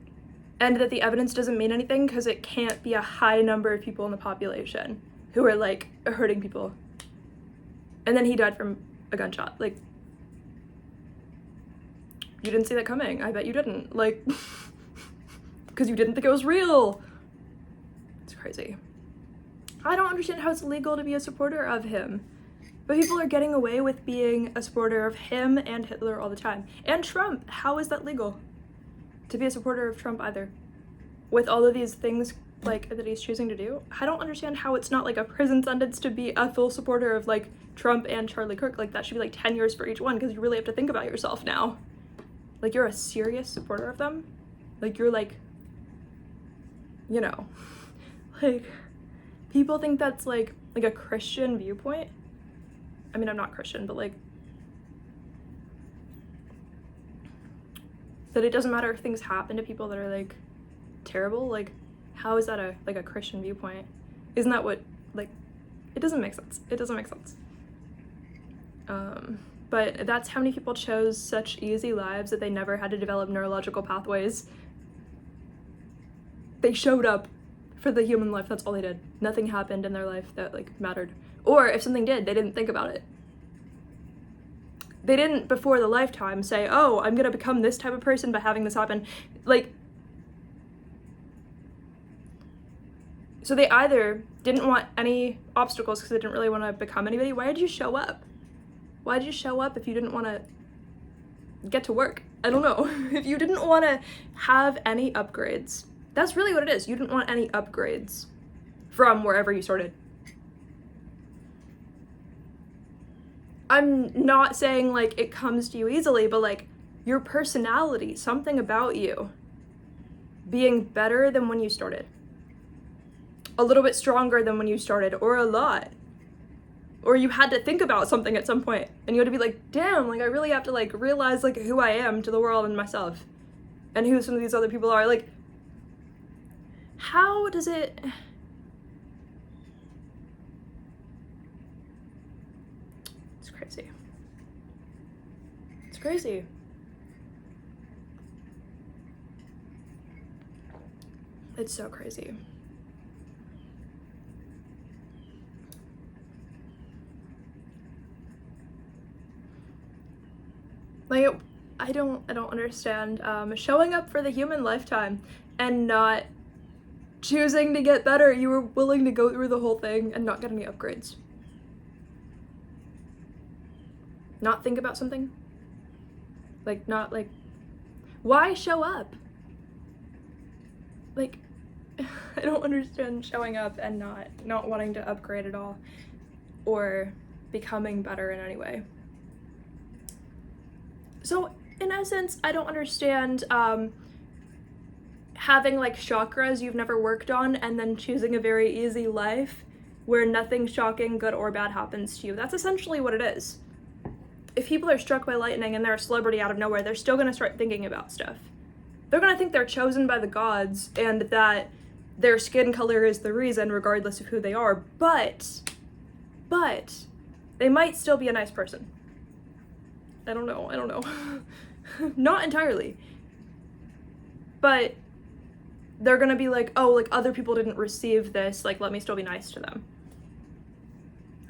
and that the evidence doesn't mean anything because it can't be a high number of people in the population who are, like, hurting people. And then he died from a gunshot. Like, you didn't see that coming. I bet you didn't. Like, because you didn't think it was real. It's crazy. I don't understand how it's legal to be a supporter of him. But people are getting away with being a supporter of him and Hitler all the time. And Trump. How is that legal? To be a supporter of Trump either. With all of these things, like, that he's choosing to do. I don't understand how it's not, like, a prison sentence to be a full supporter of, like, Trump and Charlie Kirk. Like, that should be, like, 10 years for each one, because you really have to think about yourself now. Like, you're a serious supporter of them? Like, you're, like, you know. Like, people think that's, like a Christian viewpoint. I mean, I'm not Christian, but, like, that it doesn't matter if things happen to people that are, like, terrible. Like, how is that a Christian viewpoint? Isn't that what, like, it doesn't make sense. It doesn't make sense. But that's how many people chose such easy lives that they never had to develop neurological pathways. They showed up for the human life, that's all they did. Nothing happened in their life that, like, mattered. Or if something did, they didn't think about it. They didn't, before the lifetime, say, oh, I'm gonna become this type of person by having this happen. Like, so they either didn't want any obstacles because they didn't really want to become anybody. Why did you show up? Why did you show up if you didn't want to get to work? I don't know. If you didn't want to have any upgrades. That's really what it is. You didn't want any upgrades from wherever you started. I'm not saying, like, it comes to you easily, but, like, your personality, something about you being better than when you started. A little bit stronger than when you started, or a lot. Or you had to think about something at some point, and you had to be like, damn, like, I really have to, like, realize, like, who I am to the world and myself, and who some of these other people are. Like, how does it... It's crazy. It's crazy. It's so crazy. Like, I don't understand showing up for the human lifetime and not choosing to get better. You were willing to go through the whole thing and not get any upgrades. Not think about something. Like, not, like, why show up? Like, I don't understand showing up and not wanting to upgrade at all or becoming better in any way. So, in essence, I don't understand having, like, chakras you've never worked on and then choosing a very easy life where nothing shocking, good or bad, happens to you. That's essentially what it is. If people are struck by lightning and they're a celebrity out of nowhere, they're still going to start thinking about stuff. They're going to think they're chosen by the gods and that their skin color is the reason, regardless of who they are. But they might still be a nice person. I don't know. Not entirely. But they're gonna be like, oh, like, other people didn't receive this, like, let me still be nice to them.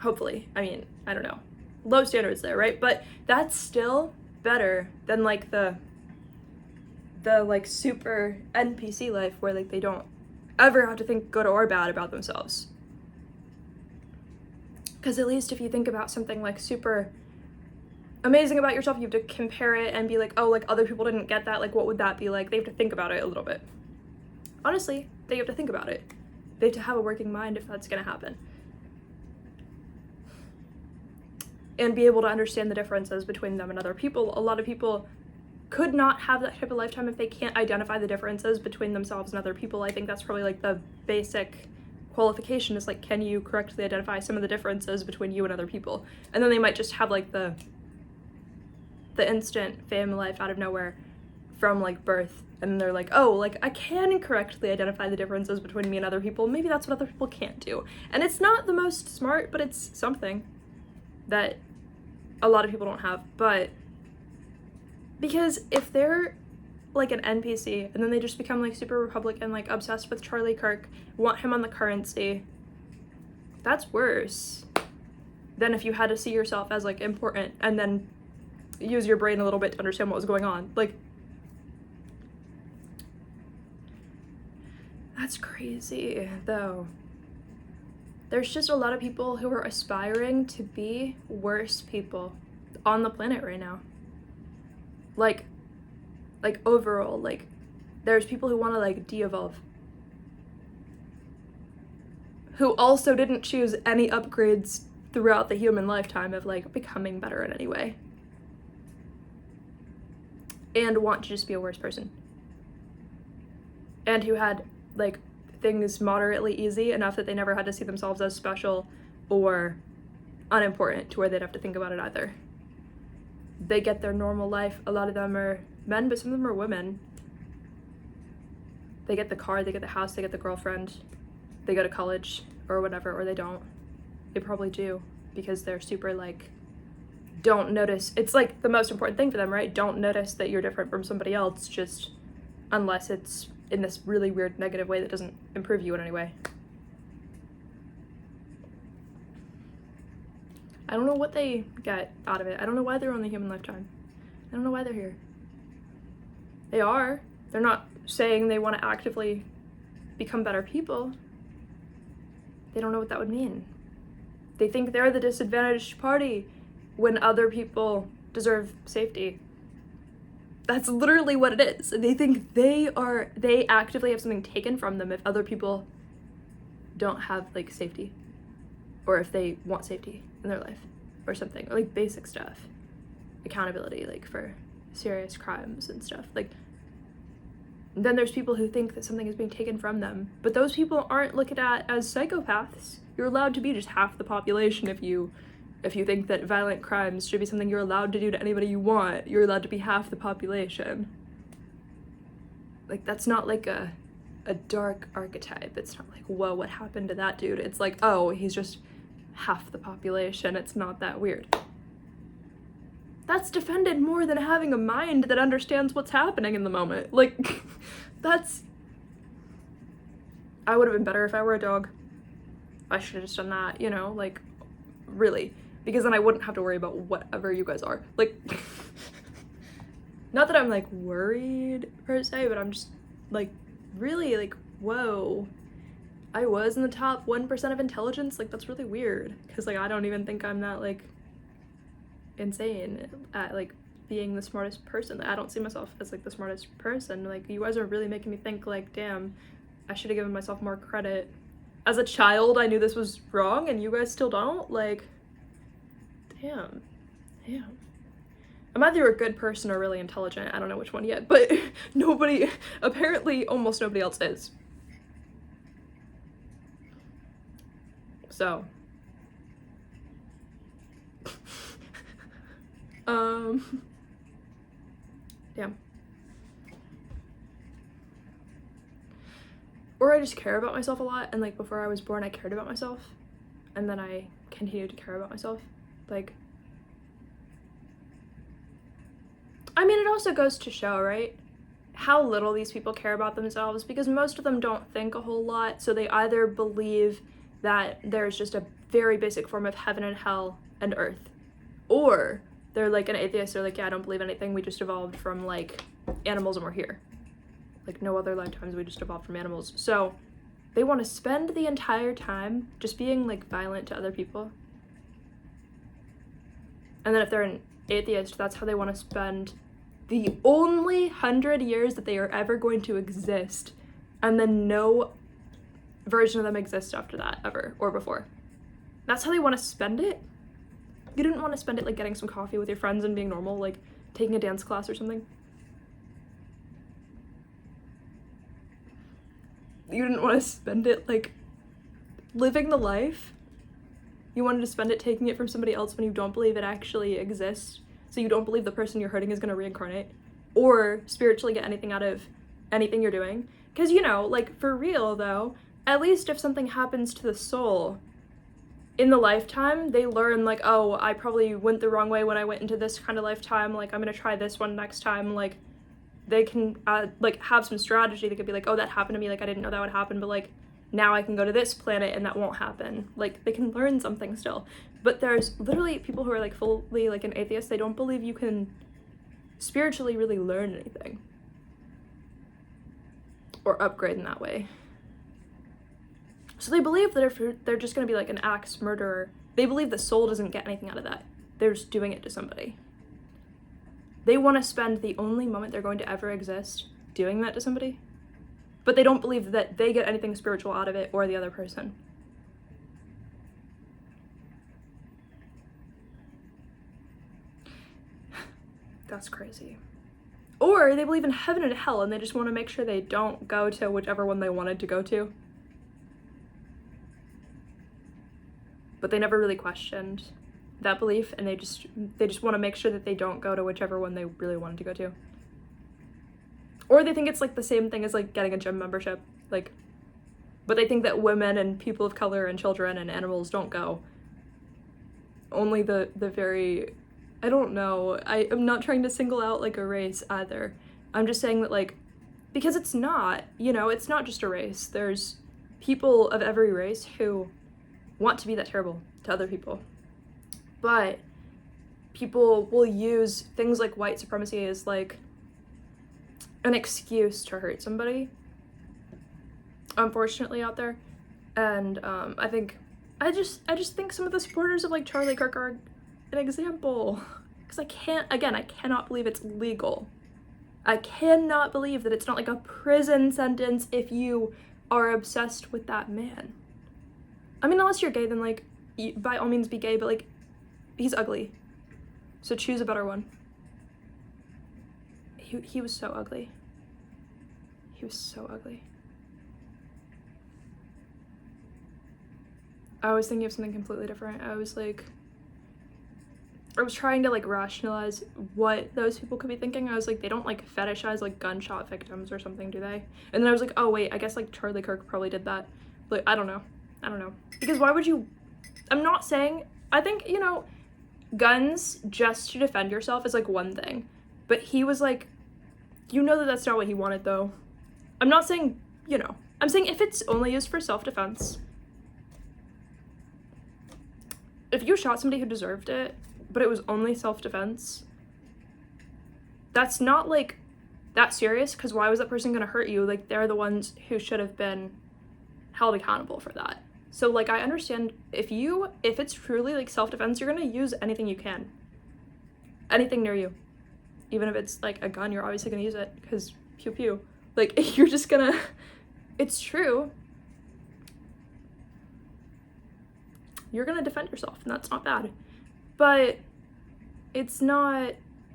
Hopefully. I mean, I don't know. Low standards there, right? But that's still better than, like, the like, super NPC life where, like, they don't ever have to think good or bad about themselves. Because at least if you think about something, like, super amazing about yourself, you have to compare it and be like, oh, like, other people didn't get that, like, what would that be like? They have to think about it a little bit. Honestly, they have to think about it. They have to have a working mind if that's gonna happen. And be able to understand the differences between them and other people. A lot of people could not have that type of lifetime if they can't identify the differences between themselves and other people. I think that's probably, like, the basic qualification is, like, can you correctly identify some of the differences between you and other people? And then they might just have, like, the instant fame life out of nowhere from like birth, and they're like, oh, like I can correctly identify the differences between me and other people. Maybe that's what other people can't do. And it's not the most smart, but it's something that a lot of people don't have. But because if they're like an NPC and then they just become like super Republican, like obsessed with Charlie Kirk, want him on the currency, that's worse than if you had to see yourself as like important and then use your brain a little bit to understand what was going on. Like, that's crazy though. There's just a lot of people who are aspiring to be worse people on the planet right now. Like overall, like there's people who want to like de-evolve, who also didn't choose any upgrades throughout the human lifetime of like becoming better in any way, and want to just be a worse person, and who had like things moderately easy enough that they never had to see themselves as special or unimportant to where they'd have to think about it either. They get their normal life. A lot of them are men, but some of them are women. They get the car, they get the house, they get the girlfriend, they go to college or whatever, or they don't. They probably do, because they're super like, don't notice. It's like the most important thing for them, right? Don't notice that you're different from somebody else, just unless it's in this really weird negative way that doesn't improve you in any way. I don't know what they get out of it. I don't know why they're on the human lifetime. I don't know why they're here. They are. They're not saying they want to actively become better people. They don't know what that would mean. They think they're the disadvantaged party when other people deserve safety. That's literally what it is. They think they actively have something taken from them if other people don't have like safety, or if they want safety in their life or something, or like basic stuff, accountability, like for serious crimes and stuff. Like, then there's people who think that something is being taken from them, but those people aren't looked at as psychopaths. You're allowed to be just half the population if you think that violent crimes should be something you're allowed to do to anybody you want. You're allowed to be half the population. Like, that's not like a dark archetype. It's not like, whoa, what happened to that dude? It's like, oh, he's just half the population. It's not that weird. That's defended more than having a mind that understands what's happening in the moment. Like, I would have been better if I were a dog. I should have just done that, you know, like, really. Because then I wouldn't have to worry about whatever you guys are. Like, not that I'm, like, worried, per se, but I'm just, like, really, like, whoa. I was in the top 1% of intelligence? Like, that's really weird. Because, like, I don't even think I'm that, like, insane at, like, being the smartest person. I don't see myself as, like, the smartest person. Like, you guys are really making me think, like, damn, I should have given myself more credit. As a child, I knew this was wrong, and you guys still don't? Like, damn. I'm either a good person or really intelligent. I don't know which one yet, but apparently almost nobody else is. So, damn. Or I just care about myself a lot, and like before I was born I cared about myself, and then I continued to care about myself. Like, I mean, it also goes to show, right, how little these people care about themselves, because most of them don't think a whole lot, so they either believe that there's just a very basic form of heaven and hell and earth, or they're like an atheist. They're like, yeah, I don't believe anything, we just evolved from like animals and we're here. Like, no other lifetimes, we just evolved from animals. So they want to spend the entire time just being like violent to other people. And then if they're an atheist, that's how they want to spend the only 100 years that they are ever going to exist, and then no version of them exists after that, ever, or before. That's how they want to spend it? You didn't want to spend it like getting some coffee with your friends and being normal, like taking a dance class or something? You didn't want to spend it like living the life? You wanted to spend it taking it from somebody else when you don't believe it actually exists, so you don't believe the person you're hurting is going to reincarnate? or spiritually get anything out of anything you're doing. Because, you know, like, for real, though, at least if something happens to the soul in the lifetime, they learn, like, oh, I probably went the wrong way when I went into this kind of lifetime, like, I'm gonna try this one next time, like, they can, like, have some strategy. They could be like, oh, that happened to me, like, I didn't know that would happen, but, like, now I can go to this planet and that won't happen. Like, they can learn something still. But there's literally people who are, like, fully, like, an atheist, they don't believe you can spiritually really learn anything. Or upgrade in that way. So they believe that if they're just gonna be like an axe murderer, they believe the soul doesn't get anything out of that. They're just doing it to somebody. They want to spend the only moment they're going to ever exist doing that to somebody, but they don't believe that they get anything spiritual out of it or the other person. That's crazy. Or they believe in heaven and hell and they just want to make sure they don't go to whichever one they wanted to go to. But they never really questioned that belief, and they just want to make sure that they don't go to whichever one they really wanted to go to. Or they think it's like the same thing as like getting a gym membership, like, but they think that women and people of color and children and animals don't go. Only the very, I don't know, I am not trying to single out like a race either. I'm just saying that, like, because it's not, you know, it's not just a race. There's people of every race who want to be that terrible to other people. But people will use things like white supremacy as like an excuse to hurt somebody, unfortunately, out there. And I just think some of the supporters of like Charlie Kirk are an example, because I cannot believe it's legal. I cannot believe that it's not like a prison sentence if you are obsessed with that man. I mean, unless you're gay, then, like, by all means be gay, but, like, he's ugly. So choose a better one. He was so ugly. He was so ugly. I was thinking of something completely different. I was trying to, like, rationalize what those people could be thinking. I was like, they don't, like, fetishize, like, gunshot victims or something, do they? And then I was like, oh, wait, I guess, like, Charlie Kirk probably did that. But I don't know. Because why would you... I'm not saying... I think, you know, guns just to defend yourself is, like, one thing. But he was, like... You know that that's not what he wanted, though. I'm not saying, you know... I'm saying if it's only used for self-defense... If you shot somebody who deserved it, but it was only self-defense... That's not, like, that serious, because why was that person gonna hurt you? Like, they're the ones who should have been held accountable for that. So, like, I understand if it's truly, like, self-defense, you're gonna use anything you can. Anything near you. Even if it's, like, a gun, you're obviously gonna use it, because pew pew. Like, you're just gonna... It's true. You're gonna defend yourself, and that's not bad. But it's not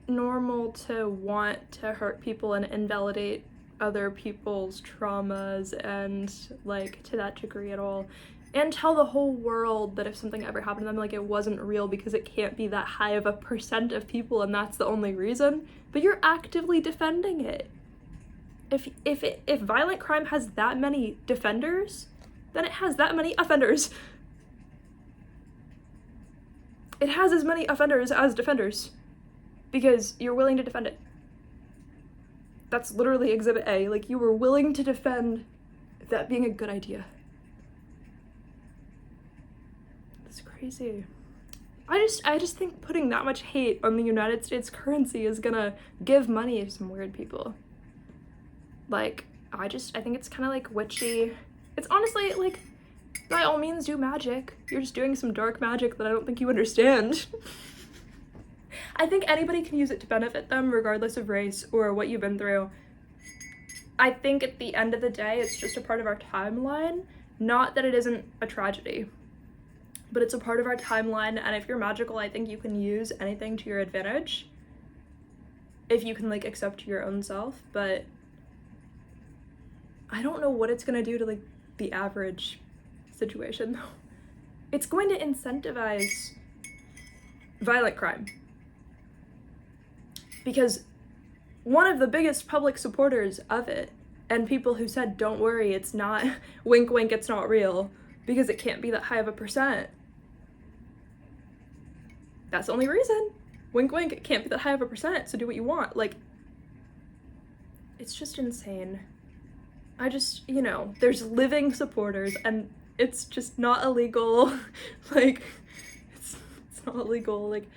normal to want to hurt people and invalidate other people's traumas and, like, to that degree at all. And tell the whole world that if something ever happened to them, like, it wasn't real because it can't be that high of a percent of people and that's the only reason. But you're actively defending it. If violent crime has that many defenders, then it has that many offenders. It has as many offenders as defenders. Because you're willing to defend it. That's literally Exhibit A. Like, you were willing to defend that being a good idea. That's crazy. I just think putting that much hate on the United States currency is gonna give money to some weird people. Like, I think it's kind of, like, witchy. It's honestly, like, by all means do magic. You're just doing some dark magic that I don't think you understand. I think anybody can use it to benefit them, regardless of race or what you've been through. I think at the end of the day, it's just a part of our timeline. Not that it isn't a tragedy, but it's a part of our timeline, and if you're magical, I think you can use anything to your advantage. If you can, like, accept your own self, but I don't know what it's gonna do to, like, the average situation, though. It's going to incentivize violent crime. Because one of the biggest public supporters of it, and people who said, don't worry, it's not, wink wink, it's not real, because it can't be that high of a percent. That's the only reason. Wink wink, it can't be that high of a percent, so do what you want. Like, it's just insane. I just, you know, there's living supporters, and it's just not illegal. Like, it's not illegal. Like,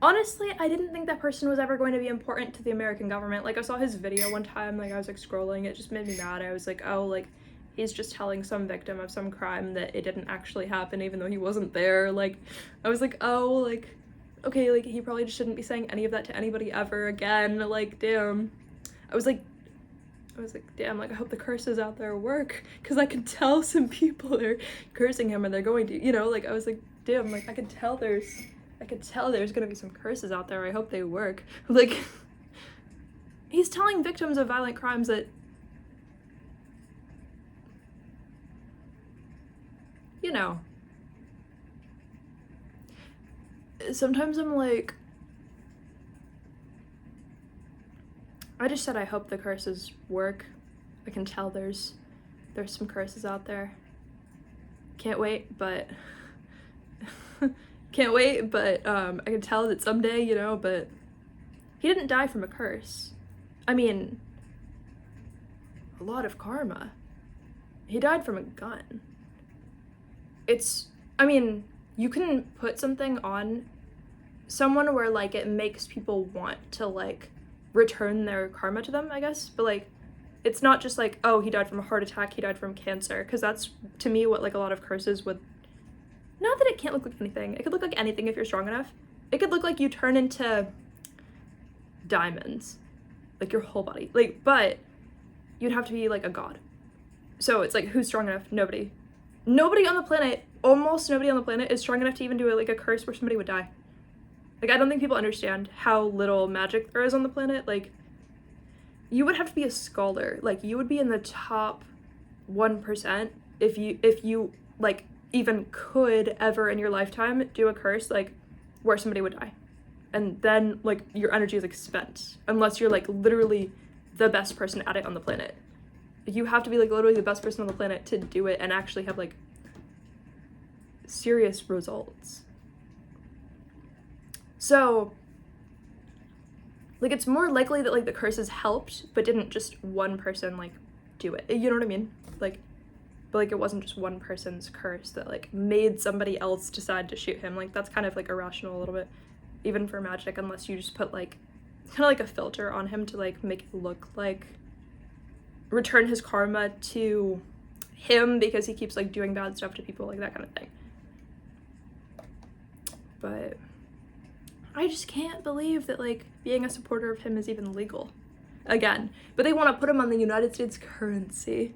honestly, I didn't think that person was ever going to be important to the American government. Like, I saw his video one time, like, I was, like, scrolling, it just made me mad. I was like, oh, like, he's just telling some victim of some crime that it didn't actually happen, even though he wasn't there. Like, I was like, oh, like, okay, like, he probably just shouldn't be saying any of that to anybody ever again. Like, damn. I was like, damn, like, I hope the curses out there work, because I can tell some people are cursing him and they're going to, you know, like, I was like, damn, like, I could tell there's gonna be some curses out there. I hope they work. Like, he's telling victims of violent crimes that, you know, sometimes I'm like, I just said I hope the curses work. I can tell there's some curses out there. Can't wait, but I can tell that someday, you know, but he didn't die from a curse. I mean, a lot of karma. He died from a gun. I mean, you can put something on someone where, like, it makes people want to, like, return their karma to them, I guess, but, like, it's not just like, oh, he died from a heart attack, he died from cancer, because that's, to me, what, like, a lot of curses would, not that it can't look like anything, it could look like anything if you're strong enough. It could look like you turn into diamonds, like, your whole body, like, but you'd have to be, like, a god. So it's like, who's strong enough? Nobody on the planet, almost nobody on the planet is strong enough to even do, like, a curse where somebody would die. Like, I don't think people understand how little magic there is on the planet. Like, you would have to be a scholar. Like, you would be in the top 1% if you like, even could ever in your lifetime do a curse, like, where somebody would die. And then, like, your energy is, like, spent. Unless you're, like, literally the best person at it on the planet. You have to be, like, literally the best person on the planet to do it and actually have, like, serious results. So, like, it's more likely that, like, the curses helped, but didn't just one person, like, do it. You know what I mean? Like, but, like, it wasn't just one person's curse that, like, made somebody else decide to shoot him. Like, that's kind of, like, irrational a little bit, even for magic, unless you just put, like, kind of like a filter on him to, like, make it look like, return his karma to him because he keeps, like, doing bad stuff to people, like, that kind of thing. But I just can't believe that, like, being a supporter of him is even legal. Again. But they want to put him on the United States currency.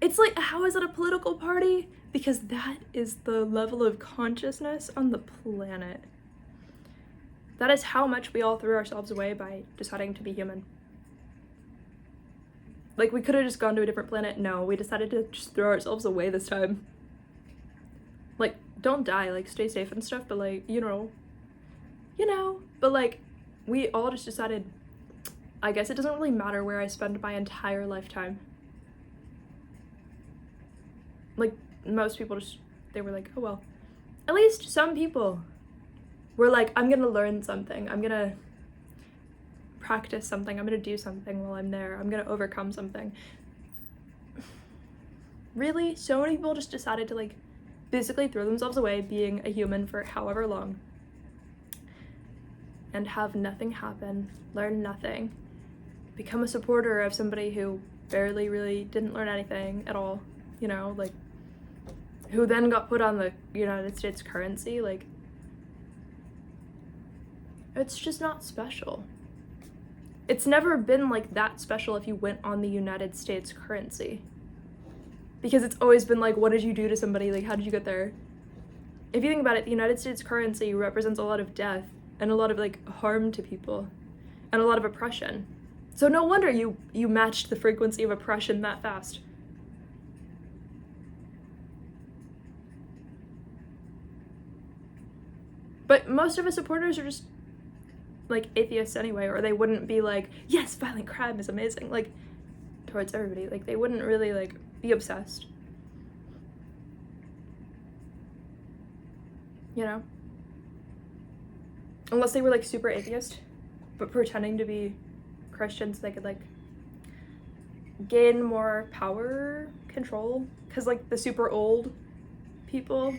It's like, how is it a political party? Because that is the level of consciousness on the planet. That is how much we all threw ourselves away by deciding to be human. Like, we could have just gone to a different planet. No, we decided to just throw ourselves away this time. Like, don't die, like, stay safe and stuff, but, like, you know, but, like, we all just decided, I guess it doesn't really matter where I spend my entire lifetime. Like, most people just, they were like, oh well. At least some people were like, I'm gonna learn something, I'm gonna practice something, I'm gonna do something while I'm there, I'm gonna overcome something. Really? So many people just decided to, like, basically throw themselves away being a human for however long and have nothing happen, learn nothing, become a supporter of somebody who barely really didn't learn anything at all, you know, like, who then got put on the United States currency. Like, it's just not special. It's never been, like, that special if you went on the United States currency. Because it's always been like, what did you do to somebody? Like, how did you get there? If you think about it, the United States currency represents a lot of death and a lot of, like, harm to people and a lot of oppression. So no wonder you matched the frequency of oppression that fast. But most of us supporters are just like atheists anyway, or they wouldn't be like, yes, violent crime is amazing, like towards everybody. Like they wouldn't really like be obsessed, you know, unless they were like super atheist but pretending to be Christians so they could like gain more power, control, because like the super old people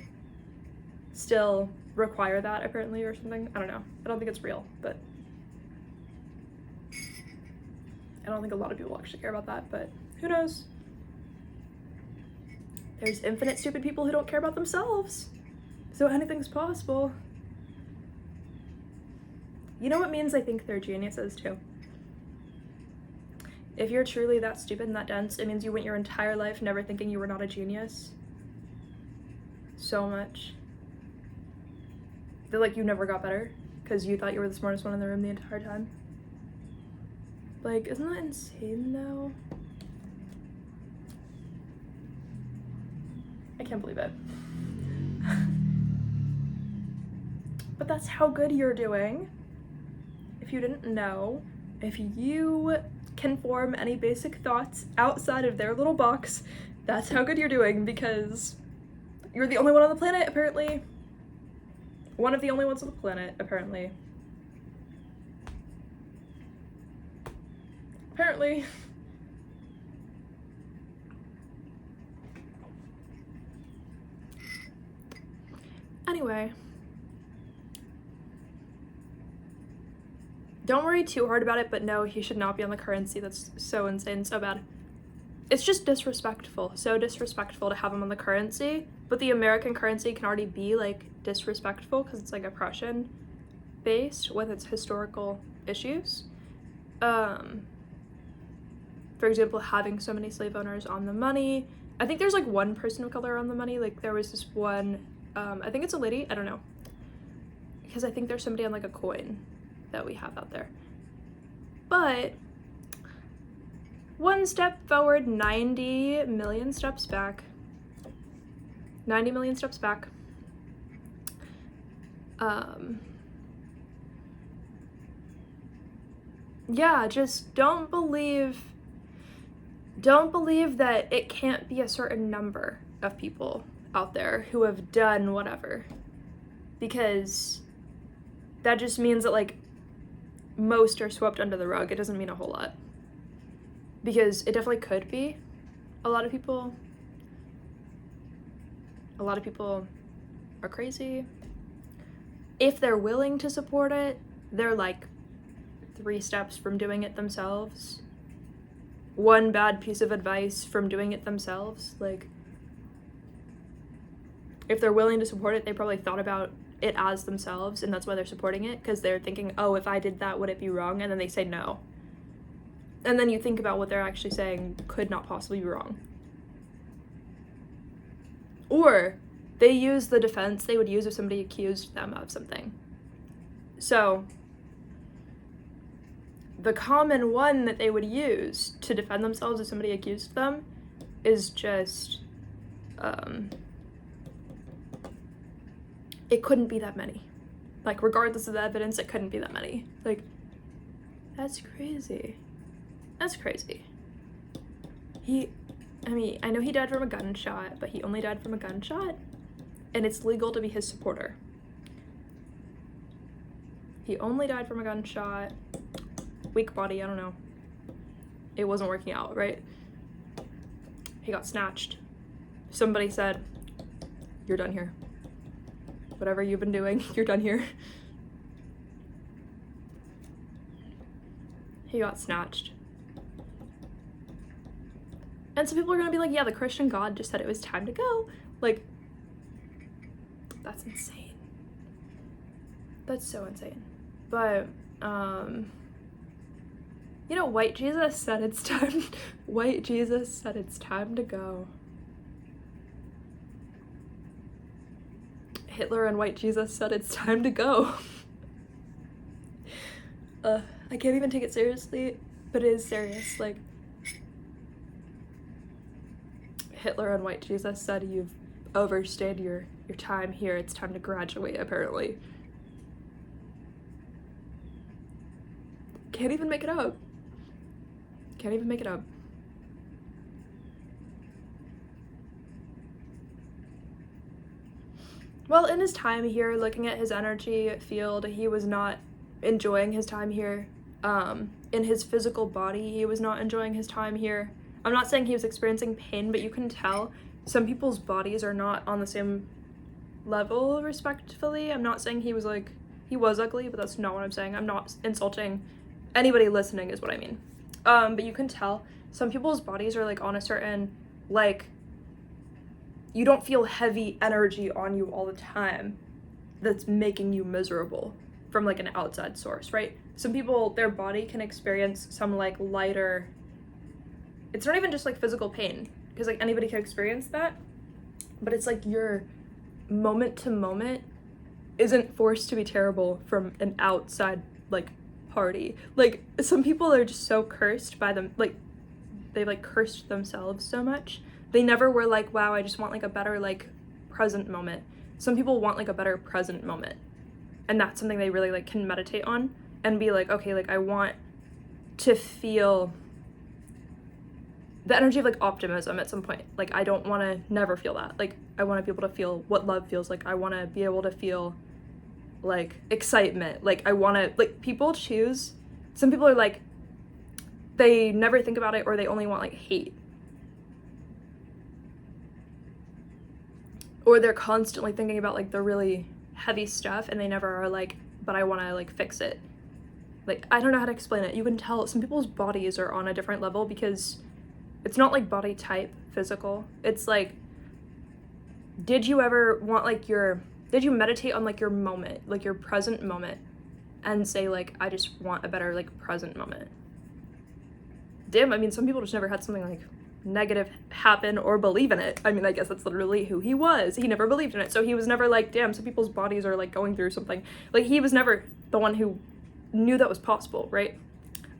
still require that apparently or something. I don't know. I don't think it's real, but I don't think a lot of people actually care about that, but who knows? There's infinite stupid people who don't care about themselves, so anything's possible. You know what means I think they're geniuses too? If you're truly that stupid and that dense, it means you went your entire life never thinking you were not a genius. So much. That like you never got better because you thought you were the smartest one in the room the entire time. Like, isn't that insane though? I can't believe it. But that's how good you're doing. If you didn't know, if you can form any basic thoughts outside of their little box, that's how good you're doing, because you're the only one on the planet, apparently. One of the only ones on the planet, apparently. Apparently. Anyway. Don't worry too hard about it, but no, he should not be on the currency. That's so insane, so bad. It's just disrespectful, so disrespectful to have him on the currency, but the American currency can already be, like, disrespectful because it's, like, oppression-based with its historical issues. For example, having so many slave owners on the money. I think there's, like, one person of color on the money. Like, there was this one, I think it's a lady, I don't know. Because I think there's somebody on, like, a coin that we have out there. But one step forward, 90 million steps back. 90 million steps back. Yeah, just don't believe that it can't be a certain number of people out there who have done whatever, because that just means that like most are swept under the rug. It doesn't mean a whole lot, because it definitely could be a lot of people are crazy. If they're willing to support it, they're like 3 steps from doing it themselves. One bad piece of advice from doing it themselves. Like, if they're willing to support it, they probably thought about it as themselves, and that's why they're supporting it, because they're thinking, oh, if I did that, would it be wrong? And then they say no. And then you think about what they're actually saying could not possibly be wrong. Or they use the defense they would use if somebody accused them of something. So the common one that they would use to defend themselves if somebody accused them is just, it couldn't be that many. Like, regardless of the evidence, it couldn't be that many. Like, that's crazy. That's crazy. I know he died from a gunshot, but he only died from a gunshot, and it's legal to be his supporter. He only died from a gunshot. Weak body, I don't know. It wasn't working out, right? He got snatched. Somebody said, you're done here. Whatever you've been doing, you're done here. He got snatched. And some people are gonna be like, yeah, the Christian God just said it was time to go. Like, that's insane. That's so insane. But, you know, white Jesus said it's time. White Jesus said it's time to go. Hitler and white Jesus said it's time to go. I can't even take it seriously, but it is serious. Like, Hitler and white Jesus said, you've overstayed your time here, it's time to graduate, apparently. can't even make it up. Can't even make it up. Well, in his time here, looking at his energy field, he was not enjoying his time here. In his physical body, he was not enjoying his time here. I'm not saying he was experiencing pain, but you can tell some people's bodies are not on the same level, respectfully. I'm not saying he was ugly, but that's not what I'm saying. I'm not insulting anybody listening is what I mean. But you can tell some people's bodies are like on a certain, like, you don't feel heavy energy on you all the time that's making you miserable from like an outside source, right? Some people, their body can experience some like lighter, it's not even just like physical pain, because like anybody can experience that, but it's like your moment to moment isn't forced to be terrible from an outside like party. Like some people are just so cursed by them, like they've like cursed themselves so much. They never were like, wow, I just want like a better like present moment. Some people want like a better present moment, and that's something they really like can meditate on and be like, okay, like I want to feel the energy of like optimism at some point. Like I don't want to never feel that. Like I want to be able to feel what love feels like. I want to be able to feel like excitement. Like I want to, like, people choose, some people are like, they never think about it, or they only want like hate, or they're constantly thinking about like the really heavy stuff, and they never are like, but I want to like fix it. Like I don't know how to explain it. You can tell some people's bodies are on a different level, because it's not like body type physical. It's like, did you ever want like did you meditate on like your moment, like your present moment, and say like, I just want a better like present moment? Damn, I mean, some people just never had something like negative happen or believe in it. I mean, I guess that's literally who he was. He never believed in it. So he was never like, damn, some people's bodies are like going through something. Like he was never the one who knew that was possible, right?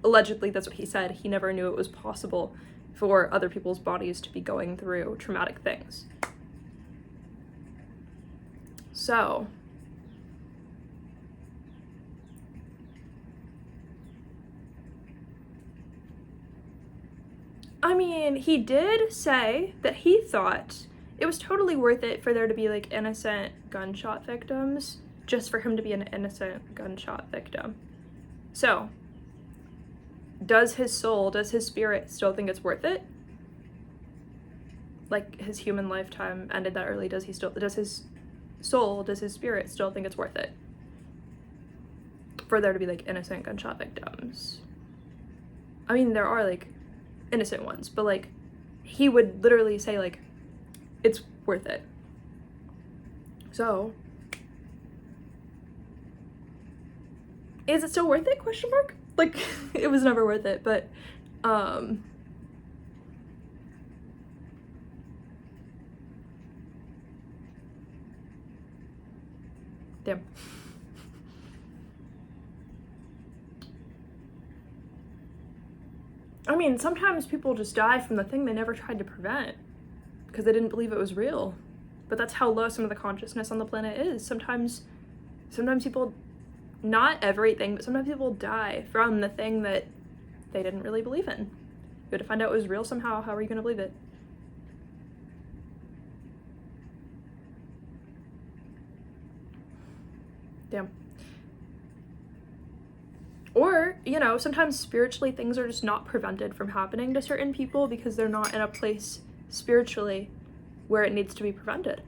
Allegedly, that's what he said. He never knew it was possible for other people's bodies to be going through traumatic things. So, I mean, he did say that he thought it was totally worth it for there to be like innocent gunshot victims, just for him to be an innocent gunshot victim. So, does his soul, does his spirit still think it's worth it? Like his human lifetime ended that early, does his soul, does his spirit still think it's worth it for there to be like innocent gunshot victims? I mean, there are like innocent ones, but like he would literally say like, it's worth it. So is it still worth it, question mark? Like it was never worth it, but damn. I mean, sometimes people just die from the thing they never tried to prevent because they didn't believe it was real. But that's how low some of the consciousness on the planet is. Sometimes people, not everything, but sometimes people die from the thing that they didn't really believe in. You had to find out it was real somehow. How are you going to believe it? Damn. Or, you know, sometimes spiritually things are just not prevented from happening to certain people because they're not in a place spiritually where it needs to be prevented.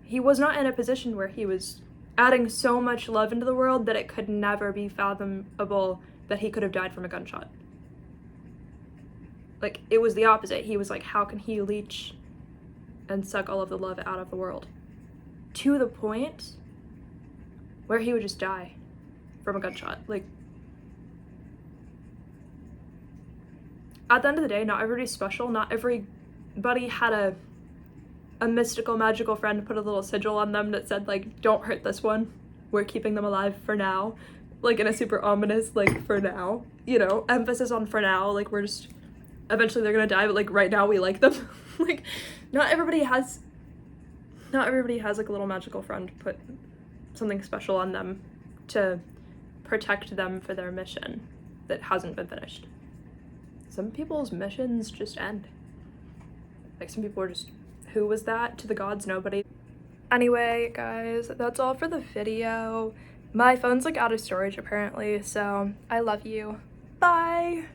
He was not in a position where he was adding so much love into the world that it could never be fathomable that he could have died from a gunshot. Like, it was the opposite. He was like, how can he leech and suck all of the love out of the world? To the point where he would just die from a gunshot. Like, at the end of the day, not everybody's special. Not everybody had a mystical, magical friend put a little sigil on them that said, like, don't hurt this one. We're keeping them alive for now. Like, in a super ominous, like, for now. You know, emphasis on for now. Like, we're just, eventually they're gonna die, but, like, right now we like them. Like, not everybody has, like, a little magical friend put something special on them to protect them for their mission that hasn't been finished. Some people's missions just end. Like, some people are just, who was that to the gods? Nobody. Anyway, guys, that's all for the video. My phone's like out of storage apparently, so I love you. Bye!